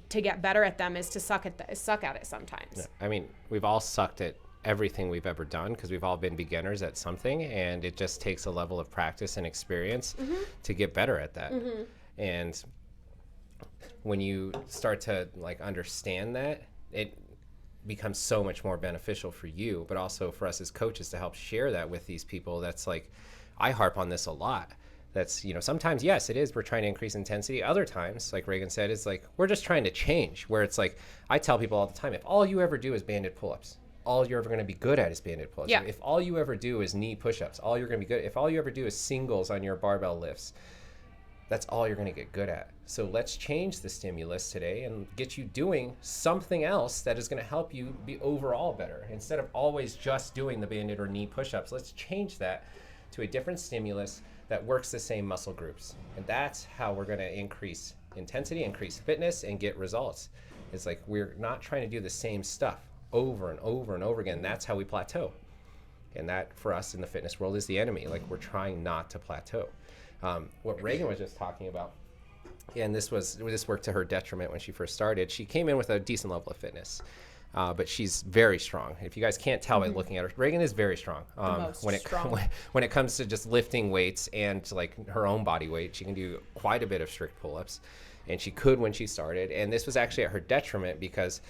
get better at them, is to suck at it sometimes. Yeah. I mean, we've all sucked at everything we've ever done because we've all been beginners at something, and it just takes a level of practice and experience to get better at that. And when you start to like understand that, it becomes so much more beneficial for you, but also for us as coaches to help share that with these people. That's like, I harp on this a lot. That's, sometimes, yes, it is, we're trying to increase intensity. Other times, like Raegan said, it's like, we're just trying to change, where it's like, I tell people all the time, if all you ever do is banded pull-ups, all you're ever going to be good at is banded pull-ups. Yeah. If all you ever do is knee push-ups, all you're going to be good. If all you ever do is singles on your barbell lifts, that's all you're going to get good at. So let's change the stimulus today and get you doing something else that is going to help you be overall better. Instead of always just doing the banded or knee push-ups, let's change that to a different stimulus that works the same muscle groups. And that's how we're going to increase intensity, increase fitness, and get results. It's like, we're not trying to do the same stuff over and over and over again. That's how we plateau. And that, for us in the fitness world, is the enemy. Like, we're trying not to plateau. What Raegan was just talking about, and this worked to her detriment when she first started. She came in with a decent level of fitness. But she's very strong. If you guys can't tell by looking at her, Raegan is very strong. When it comes to just lifting weights and like her own body weight, she can do quite a bit of strict pull-ups, and she could when she started. And this was actually at her detriment because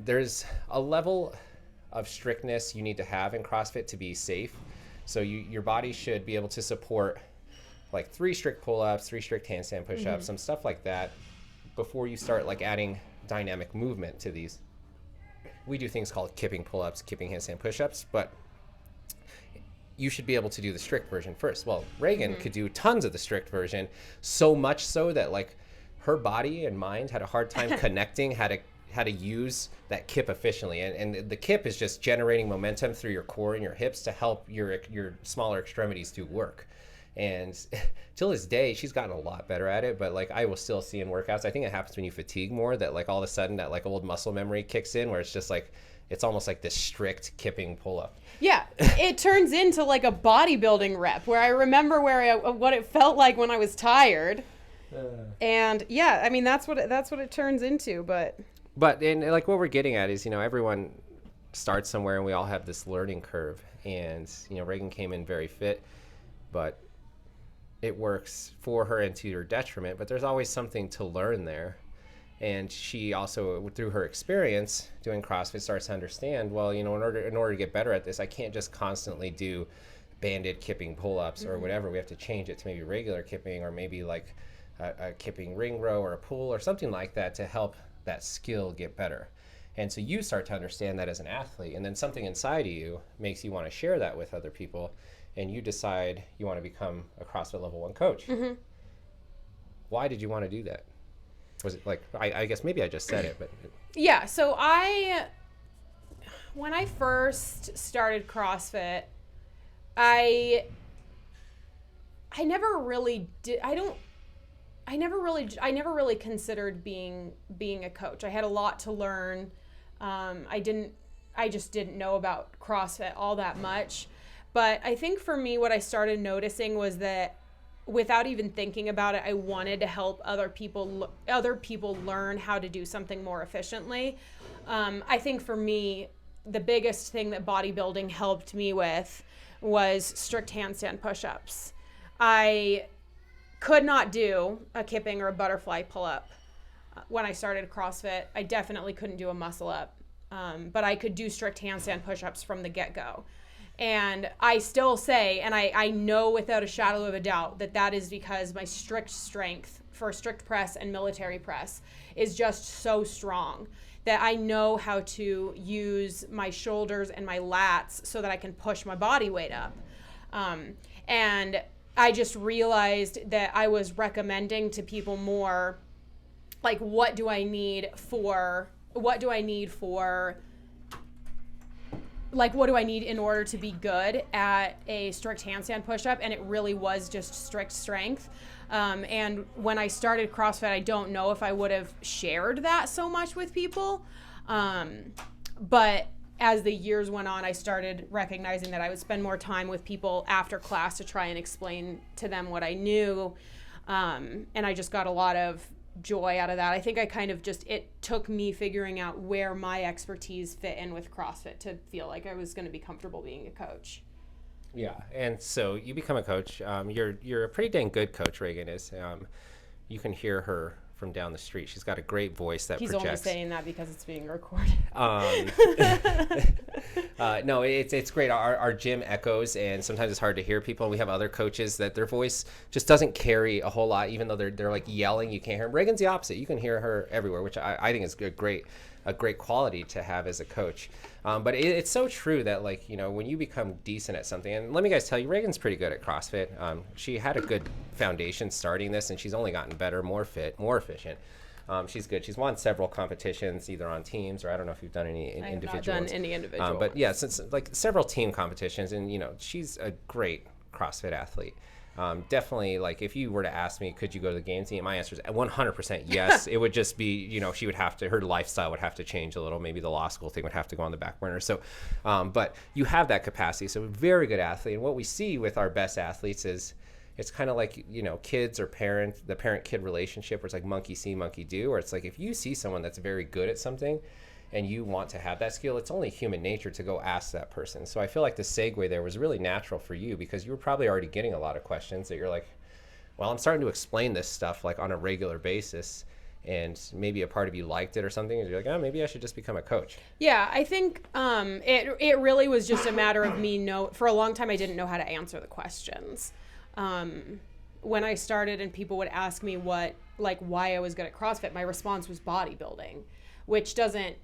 there's a level of strictness you need to have in CrossFit to be safe. So your body should be able to support like 3 strict pull-ups, 3 strict handstand push-ups, some stuff like that before you start like adding dynamic movement to these. We do things called kipping pull-ups, kipping handstand push-ups, but you should be able to do the strict version first. Well, Raegan could do tons of the strict version, so much so that like her body and mind had a hard time connecting how to use that kip efficiently. And the kip is just generating momentum through your core and your hips to help your smaller extremities do work. And till this day, she's gotten a lot better at it, but like I will still see in workouts, I think it happens when you fatigue more, that like all of a sudden that like old muscle memory kicks in where it's just like, it's almost like this strict kipping pull-up. Yeah, it turns into like a bodybuilding rep where I remember what it felt like when I was tired. And yeah, I mean, that's what it turns into, but and like what we're getting at is, everyone starts somewhere and we all have this learning curve. And, Raegan came in very fit, but it works for her and to her detriment, but there's always something to learn there. And she also, through her experience doing CrossFit, starts to understand, well, in order to get better at this, I can't just constantly do banded kipping pull-ups or whatever. We have to change it to maybe regular kipping or maybe like a kipping ring row or a pull or something like that to help that skill get better. And so you start to understand that as an athlete, and then something inside of you makes you want to share that with other people, and you decide you want to become a CrossFit Level 1 coach. Why did you want to do that? Was it like, I guess maybe I just said it, but. Yeah, so when I first started CrossFit, I never really considered being a coach. I had a lot to learn. I just didn't know about CrossFit all that much. But I think for me, what I started noticing was that without even thinking about it, I wanted to help other people learn how to do something more efficiently. I think for me, the biggest thing that bodybuilding helped me with was strict handstand push-ups. I could not do a kipping or a butterfly pull-up when I started CrossFit. I definitely couldn't do a muscle up, but I could do strict handstand push-ups from the get-go. And I still say, and I know without a shadow of a doubt that is because my strict strength for strict press and military press is just so strong that I know how to use my shoulders and my lats so that I can push my body weight up. And I just realized that I was recommending to people more, like, what do I need in order to be good at a strict handstand push-up, and it really was just strict strength. And when I started CrossFit, I don't know if I would have shared that so much with people. But as the years went on, I started recognizing that I would spend more time with people after class to try and explain to them what I knew. And I just got a lot of joy out of that. I think it took me figuring out where my expertise fit in with CrossFit to feel like I was going to be comfortable being a coach. Yeah, and so you become a coach. You're a pretty dang good coach, Raegan is. You can hear her from down the street. She's got a great voice that projects. He's only saying that because it's being recorded. No, it's great. Our gym echoes, and sometimes it's hard to hear people. We have other coaches that their voice just doesn't carry a whole lot, even though they're like yelling. You can't hear them. Raegan's the opposite. You can hear her everywhere, which I think is a great quality to have as a coach. But it's so true that, like, when you become decent at something, and let me guys tell you, Raegan's pretty good at CrossFit. She had a good foundation starting this, and she's only gotten better, more fit, more efficient. She's good. She's won several competitions, either on teams or I don't know if you've done any individual. I have not done any individual. But yeah, since like several team competitions, and she's a great CrossFit athlete. Definitely, like, if you were to ask me, could you go to the game team? My answer is 100% yes. It would just be, she would have to, her lifestyle would have to change a little. Maybe the law school thing would have to go on the back burner. So, but you have that capacity. So, very good athlete. And what we see with our best athletes is it's kind of like, kids or the parent-kid relationship where it's like monkey see, monkey do, where it's like if you see someone that's very good at something and you want to have that skill, it's only human nature to go ask that person. So I feel like the segue there was really natural for you, because you were probably already getting a lot of questions that you're like, well, I'm starting to explain this stuff like on a regular basis, and maybe a part of you liked it or something, and you're like, oh, maybe I should just become a coach. Yeah, I think it really was just a matter of me for a long time I didn't know how to answer the questions. When I started and people would ask me why I was good at CrossFit, my response was bodybuilding, which doesn't,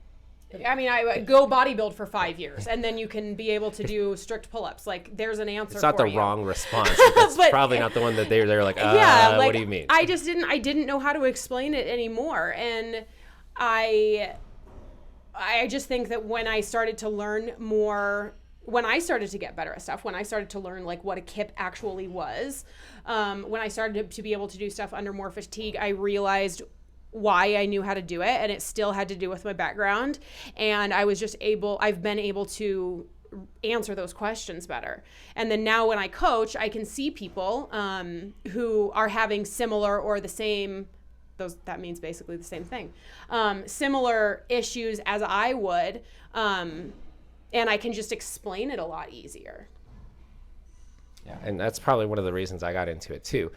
I mean, I go bodybuild for 5 years and then you can be able to do strict pull-ups. Like, there's an answer for you. It's not the wrong response. But that's probably not the one that they're like, what do you mean? I didn't know how to explain it anymore. And I just think that when I started to learn more, when I started to get better at stuff, when I started to learn like what a kip actually was, when I started to be able to do stuff under more fatigue, I realized why I knew how to do it, and it still had to do with my background. And I've been able to answer those questions better. And then now when I coach, I can see people who are having similar or the same, that means basically the same thing, similar issues as I would, and I can just explain it a lot easier. Yeah, and that's probably one of the reasons I got into it too.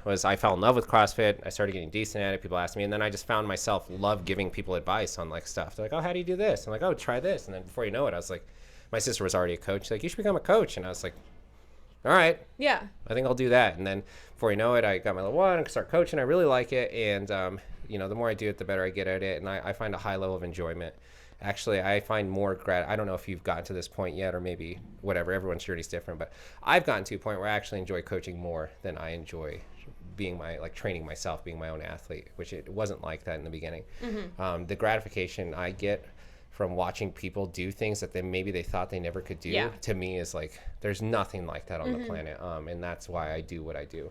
Was I fell in love with CrossFit. I started getting decent at it. People asked me, and then I just found myself love giving people advice on like stuff. They're like, oh, how do you do this? I'm like, oh, try this. And then before you know it, I was like, my sister was already a coach. She's like, you should become a coach. And I was like, all right. Yeah. I think I'll do that. And then before you know it, I got my level 1 and start coaching. I really like it. And, the more I do it, the better I get at it. And I find a high level of enjoyment. Actually, I find more I don't know if you've gotten to this point yet, or maybe whatever, everyone's journey is different, but I've gotten to a point where I actually enjoy coaching more than I enjoy being training myself, being my own athlete, which it wasn't like that in the beginning. Mm-hmm. The gratification I get from watching people do things that maybe they thought they never could do, to me is like, there's nothing like that on the planet. And that's why I do what I do.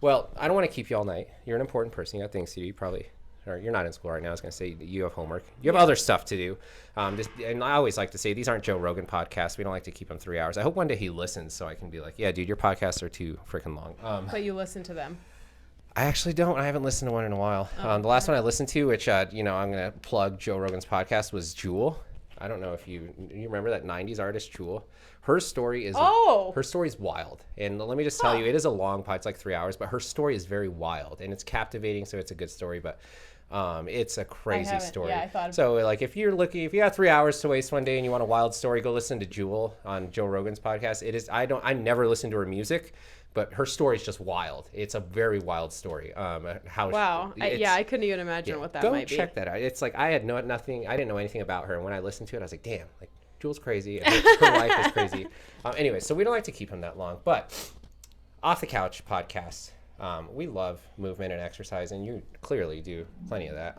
Well, I don't want to keep you all night. You're an important person. You got things to do. You probably... or you're not in school right now. I was going to say you have homework. You have other stuff to do. And I always like to say, these aren't Joe Rogan podcasts. We don't like to keep them 3 hours. I hope one day he listens so I can be like, yeah, dude, your podcasts are too freaking long. But you listen to them. I actually don't. I haven't listened to one in a while. The last one I listened to, which, I'm going to plug Joe Rogan's podcast, was Jewel. I don't know if you remember that 90s artist, Jewel. Her story is wild. And let me just tell you, it is a long pod. It's like 3 hours, but her story is very wild and it's captivating. So it's a good story, but it's a crazy story. Yeah, I thought so. Like, if you got 3 hours to waste one day and you want a wild story, go listen to Jewel on Joe Rogan's podcast. It is. I never listen to her music, but her story is just wild. It's a very wild story. I couldn't even imagine what that might be. Go check that out. It's like, I didn't know anything about her, and when I listened to it, I was like, damn, like, Jewel's crazy. And her life is crazy. Anyway, so we don't like to keep him that long, but Off the Couch podcast. We love movement and exercise, and you clearly do plenty of that.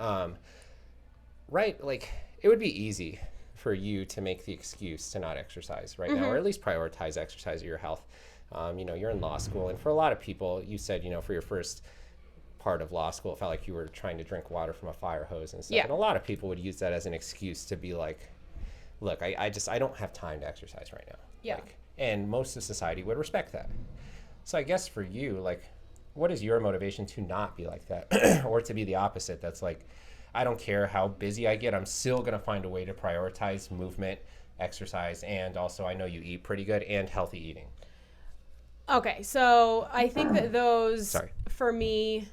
Right? Like, it would be easy for you to make the excuse to not exercise right now, or at least prioritize exercise or your health. You're in law school, and for a lot of people, you said, for your first part of law school, it felt like you were trying to drink water from a fire hose and stuff. Yeah. And a lot of people would use that as an excuse to be like, look, I don't have time to exercise right now. Yeah. And most of society would respect that. So I guess for you, like, what is your motivation to not be like that? Or to be the opposite? That's like, I don't care how busy I get, I'm still going to find a way to prioritize movement, exercise, and also I know you eat pretty good, and healthy eating. Okay, so I think that those, for me,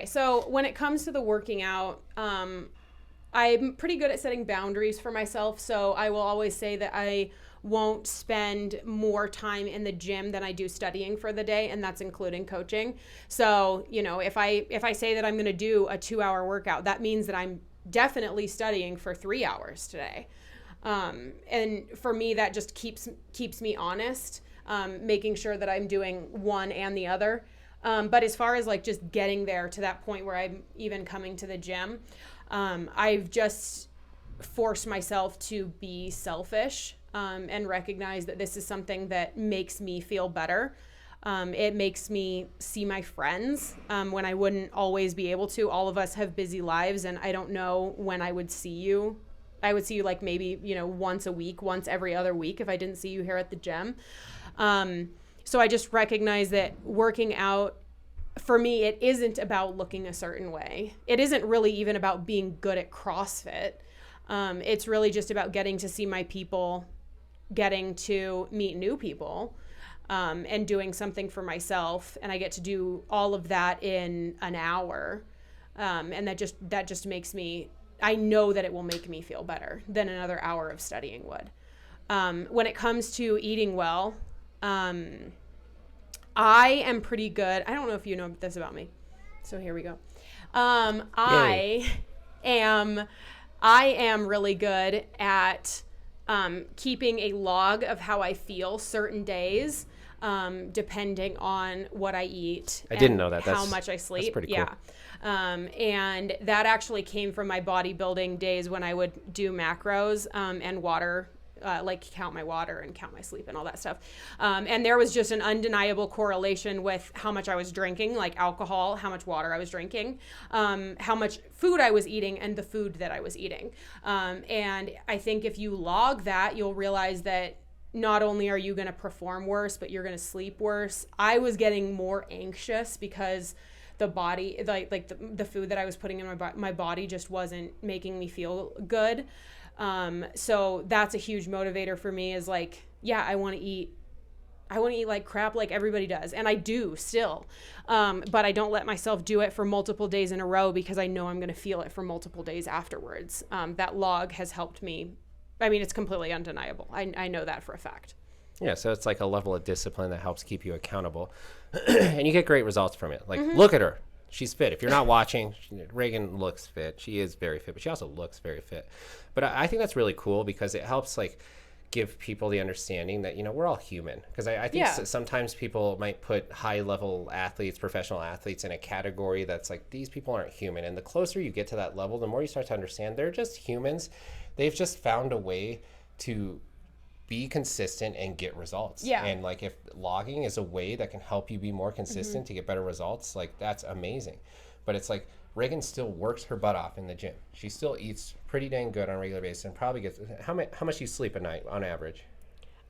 so when it comes to the working out, I'm pretty good at setting boundaries for myself. So I will always say that I won't spend more time in the gym than I do studying for the day, and that's including coaching. So, if I say that I'm going to do a 2-hour workout, that means that I'm definitely studying for 3 hours today. And for me, that just keeps me honest, making sure that I'm doing one and the other. But as far as like just getting there to that point where I'm even coming to the gym, I've just forced myself to be selfish, and recognize that this is something that makes me feel better. It makes me see my friends when I wouldn't always be able to. All of us have busy lives, and I don't know when I would see you. I would see you like maybe, once a week, once every other week if I didn't see you here at the gym. So I just recognize that working out for me, it isn't about looking a certain way. It isn't really even about being good at CrossFit. It's really just about getting to see my people, getting to meet new people, and doing something for myself. And I get to do all of that in an hour. And that just makes me, I know that it will make me feel better than another hour of studying would. When it comes to eating well, I am pretty good. I don't know if you know this about me. So here we go. I am really good at keeping a log of how I feel certain days, depending on what I eat. I didn't know that. How much I sleep. That's pretty cool. Yeah. And that actually came from my bodybuilding days when I would do macros and water, like count my water and count my sleep and all that stuff. And there was just an undeniable correlation with how much I was drinking, like alcohol, how much water I was drinking, how much food I was eating, and the food that I was eating. And I think if you log that, you'll realize that not only are you going to perform worse, but you're going to sleep worse. I was getting more anxious because the body, like the food that I was putting in my body just wasn't making me feel good. So that's a huge motivator for me, is like, yeah, I want to eat like crap like everybody does. And I do still. But I don't let myself do it for multiple days in a row because I know I'm going to feel it for multiple days afterwards. That log has helped me. I mean, it's completely undeniable. I know that for a fact. Yeah, so it's like a level of discipline that helps keep you accountable. And you get great results from it. Like, look at her. She's fit. If you're not watching, Raegan looks fit. She is very fit, but she also looks very fit. But I think that's really cool because it helps, like, give people the understanding that, you know, we're all human. Because I think sometimes people might put high-level athletes, professional athletes, in a category that's like, these people aren't human. And the closer you get to that level, the more you start to understand they're just humans. They've just found a way to be consistent and get results. Yeah. And like, if logging is a way that can help you be more consistent to get better results, like, that's amazing. But it's like, Raegan still works her butt off in the gym. She still eats pretty dang good on a regular basis and probably gets, how much do you sleep a night on average?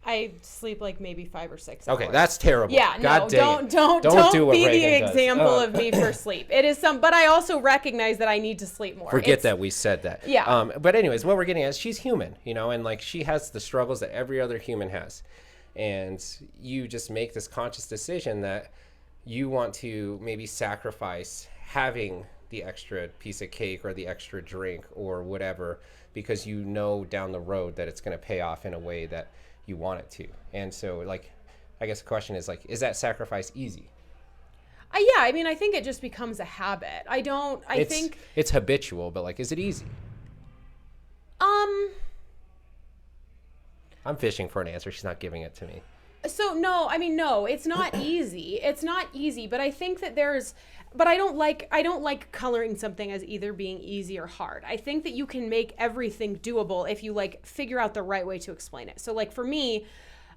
I sleep like maybe 5 or 6 Okay, hours. that's terrible. Yeah, God no, don't do what be the Raegan does. example of me for sleep. It is but I also recognize that I need to sleep more. Forget that we said that. Yeah. But anyways, what we're getting at is she's human, you know, and like, she has the struggles that every other human has. And you just make this conscious decision that you want to maybe sacrifice having the extra piece of cake or the extra drink or whatever, because you know down the road that it's going to pay off in a way that you want it to. And so, like, I guess the question is, like, is that sacrifice easy? Yeah, I mean, I think it just becomes a habit. I think it's habitual, but like, is it easy? I'm fishing for an answer. She's not giving it to me. So no, I mean, no, it's not easy. It's not easy, but I think that but I don't like coloring something as either being easy or hard. I think that you can make everything doable if you like figure out the right way to explain it. So like for me,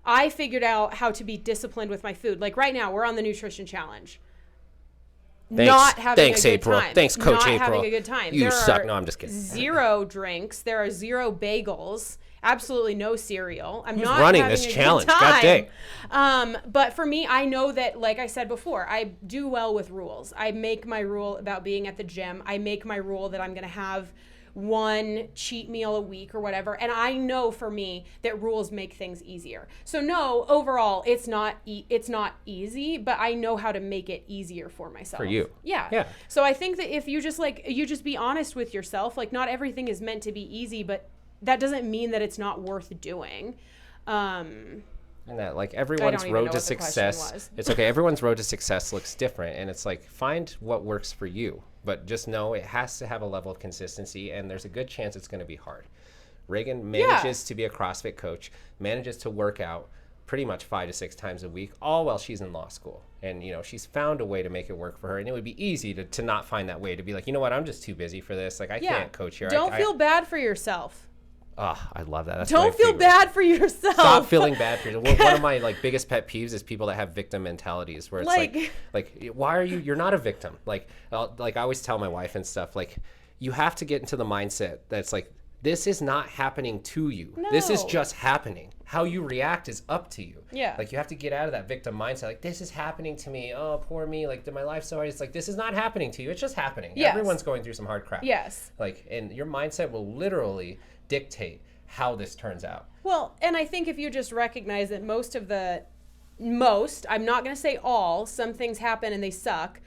I figured out how to be disciplined with my food. Like right now, we're on the nutrition challenge. Thanks. Not having Thanks, a good April. time. Thanks, Coach Not April. having a good time. You suck. No, I'm just kidding. 0 drinks. There are 0 bagels. Absolutely no cereal. I'm Who's not running having this a challenge? Good time. God dang. But for me, I know that, like I said before, I do well with rules. I make my rule about being at the gym. I make my rule that I'm going to have 1 cheat meal a week or whatever. And I know for me that rules make things easier. So no, overall, it's not easy, but I know how to make it easier for myself. For you. Yeah. So I think that if you just be honest with yourself, like not everything is meant to be easy, but that doesn't mean that it's not worth doing. And that, like, everyone's road to success, it's okay. Everyone's road to success looks different, and it's like, find what works for you, but just know it has to have a level of consistency, and there's a good chance it's going to be hard. Raegan manages to be a CrossFit coach, manages to work out pretty much 5 to 6 times a week, all while she's in law school. And, you know, she's found a way to make it work for her. And it would be easy to not find that way, to be like, you know what, I'm just too busy for this. Like, I can't coach here. Don't feel bad for yourself. Oh, I love that. That's Don't feel bad for yourself. Stop feeling bad for yourself. One of my like biggest pet peeves is people that have victim mentalities, where it's like why are you're not a victim? Like I always tell my wife and stuff, like, you have to get into the mindset that's like, This is not happening to you. This is No. just happening. How you react is up to you. Yeah. Like, you have to get out of that victim mindset. Like, this is happening to me. Oh, poor me. Like, did my life so hard? It's like, this is not happening to you. It's just happening. Yes. Everyone's going through some hard crap. Yes. Like, and your mindset will literally dictate how this turns out. Well, and I think if you just recognize that I'm not going to say all, some things happen and they suck.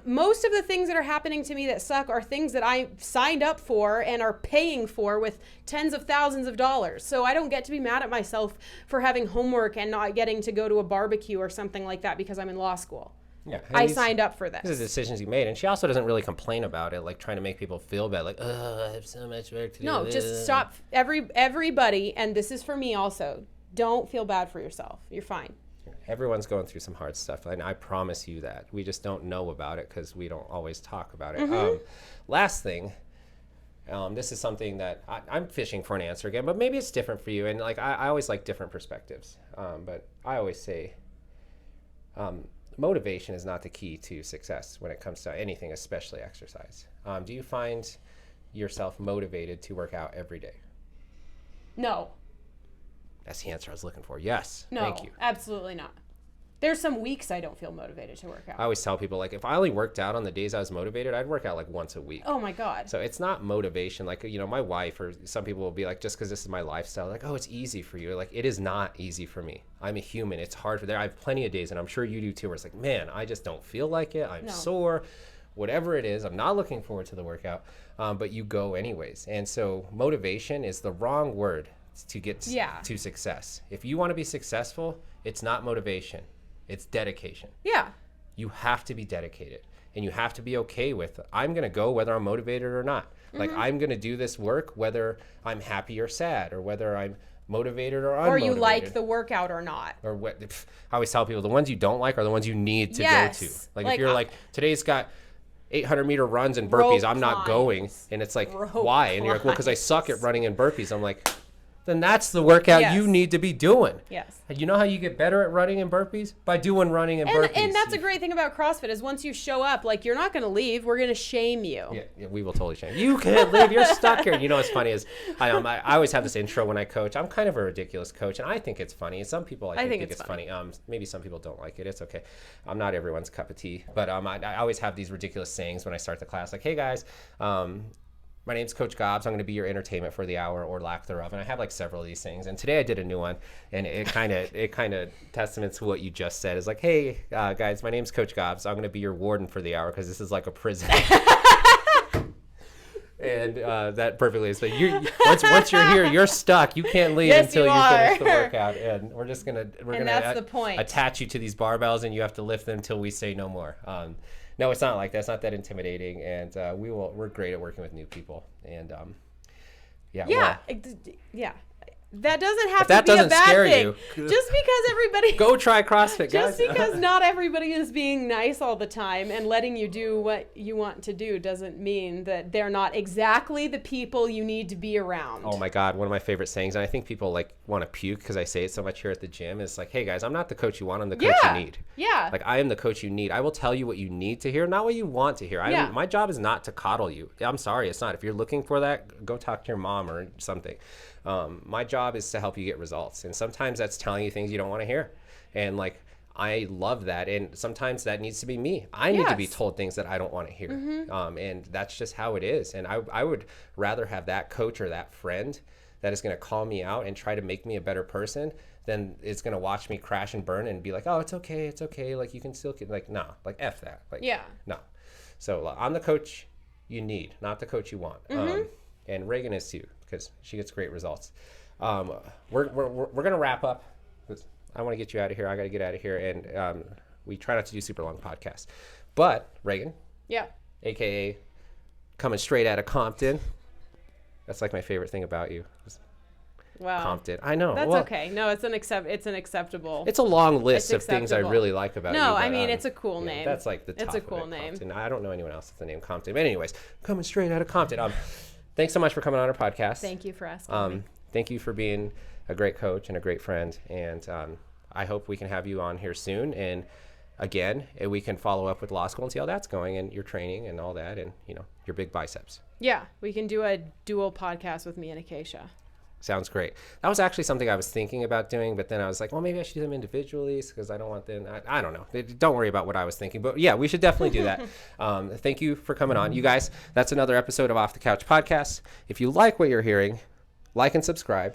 Most of the things that are happening to me that suck are things that I signed up for and are paying for with tens of thousands of dollars. So I don't get to be mad at myself for having homework and not getting to go to a barbecue or something like that because I'm in law school. Yeah, I signed up for this. These are decisions you made, and she also doesn't really complain about it, like trying to make people feel bad, like, oh, I have so much work to do. No, just stop. Everybody, and this is for me also, don't feel bad for yourself. You're fine. Everyone's going through some hard stuff, and I promise you that. We just don't know about it because we don't always talk about it. Last thing, this is something that I'm fishing for an answer again, but maybe it's different for you. And like I always like different perspectives, but I always say motivation is not the key to success when it comes to anything, especially exercise. Do you find yourself motivated to work out every day? No. That's the answer I was looking for. Yes. No, Thank you. absolutely not. There's some weeks I don't feel motivated to work I out. always tell people, like, if I only worked out on the days I was motivated, I'd work out like once a week. Oh my God. So it's not motivation. Like, you know, my wife or some people will be like, just because this is my lifestyle, like, oh, it's easy for you. Like, it is not easy for me. I'm a human. It's hard for there. I have plenty of days, and I'm sure you do too, where it's like, man, I just don't feel like it. I'm sore. Whatever it is, I'm not looking forward to the workout, but you go anyways. And so motivation is the wrong word to get to success. If you want to be successful, it's not motivation. It's dedication. Yeah. You have to be dedicated, and you have to be okay with, I'm going to go whether I'm motivated or not. Like, I'm going to do this work whether I'm happy or sad, or whether I'm motivated or unmotivated. Or you like the workout or not. Or what? I always tell people, the ones you don't like are the ones you need to go to. Like if you're like, today's got 800-meter runs and burpees, I'm not going. And it's like, why? And you're like, well, because I suck at running and burpees. I'm like, then that's the workout you need to be doing. Yes. And you know how you get better at running and burpees? By doing running and burpees. And that's a great thing about CrossFit is once you show up, like, you're not going to leave. We're going to shame you. Yeah, we will totally shame you. You can't leave. You're stuck here. You know what's funny is I always have this intro when I coach. I'm kind of a ridiculous coach, and I think it's funny. And some people I think it's funny. Maybe some people don't like it. It's okay. I'm not everyone's cup of tea. But I always have these ridiculous sayings when I start the class. Like, hey, guys, my name's Coach Gobbs. I'm going to be your entertainment for the hour or lack thereof. And I have like several of these things. And today I did a new one, and it kind of testaments to what you just said. Is like, hey, guys, my name's Coach Gobbs. I'm going to be your warden for the hour because this is like a prison. And that perfectly is. But once you're here, you're stuck. You can't leave until you finish the workout. And we're gonna the point. Attach you to these barbells, and you have to lift them until we say no more. No, it's not like that. It's not that intimidating, and we're great at working with new people. And that doesn't have if that to be doesn't a bad scare thing. you, Just because everybody go try CrossFit, guys. Just because not everybody is being nice all the time and letting you do what you want to do doesn't mean that they're not exactly the people you need to be around. Oh my God, one of my favorite sayings, and I think people like want to puke because I say it so much here at the gym, is like, hey guys, I'm not the coach you want, I'm the coach you need. Yeah. Like, I am the coach you need. I will tell you what you need to hear, not what you want to hear. My job is not to coddle you. I'm sorry, it's not. If you're looking for that, go talk to your mom or something. My job is to help you get results. And sometimes that's telling you things you don't want to hear. And like, I love that. And sometimes that needs to be me. I need to be told things that I don't want to hear. And that's just how it is. And I would rather have that coach or that friend that is going to call me out and try to make me a better person than is going to watch me crash and burn and be like, oh, it's okay. It's okay. Like, you can still get, like, no, like, F that. Like, no. So I'm the coach you need, not the coach you want. And Raegan is too, because she gets great results. We're going to wrap up. I want to get you out of here. I got to get out of here. And we try not to do super long podcasts. But Raegan, AKA coming straight out of Compton. That's like my favorite thing about you. Wow. Compton. I know. That's okay. No, it's an acceptable. It's a long list of things I really like about you. No, but, I mean, it's a cool name. That's like the top. It's a cool of it, name. Compton. I don't know anyone else with the name Compton. But anyways, coming straight out of Compton. Thanks so much for coming on our podcast. Thank you for asking me. Thank you for being a great coach and a great friend. And I hope we can have you on here soon. And again, and we can follow up with law school and see how that's going and your training and all that, and your big biceps. Yeah, we can do a dual podcast with me and Acacia. Sounds great. That was actually something I was thinking about doing, but then I was like, well, maybe I should do them individually because I don't want them. I don't know. Don't worry about what I was thinking. But yeah, we should definitely do that. Thank you for coming on. You guys, that's another episode of Off the Couch Podcast. If you like what you're hearing, like and subscribe.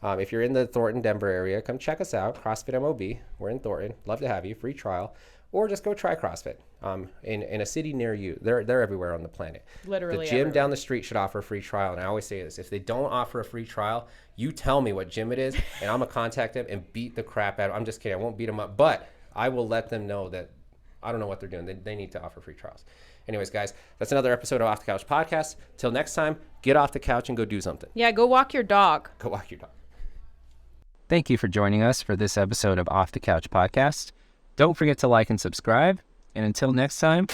If you're in the Thornton, Denver area, come check us out. CrossFit MOB. We're in Thornton. Love to have you. Free trial. Or just go try CrossFit in a city near you. They're everywhere on the planet. Literally the gym everywhere. Down the street should offer a free trial. And I always say this. If they don't offer a free trial, you tell me what gym it is, and I'm going to contact them and beat the crap out of them. I'm just kidding. I won't beat them up. But I will let them know that I don't know what they're doing. They need to offer free trials. Anyways, guys, that's another episode of Off the Couch Podcast. Till next time, get off the couch and go do something. Yeah, go walk your dog. Go walk your dog. Thank you for joining us for this episode of Off the Couch Podcast. Don't forget to like and subscribe. And until next time,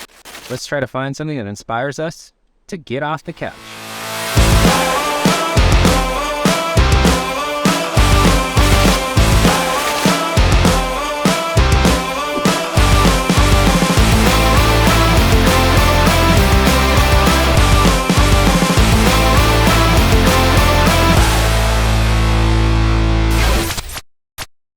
let's try to find something that inspires us to get off the couch.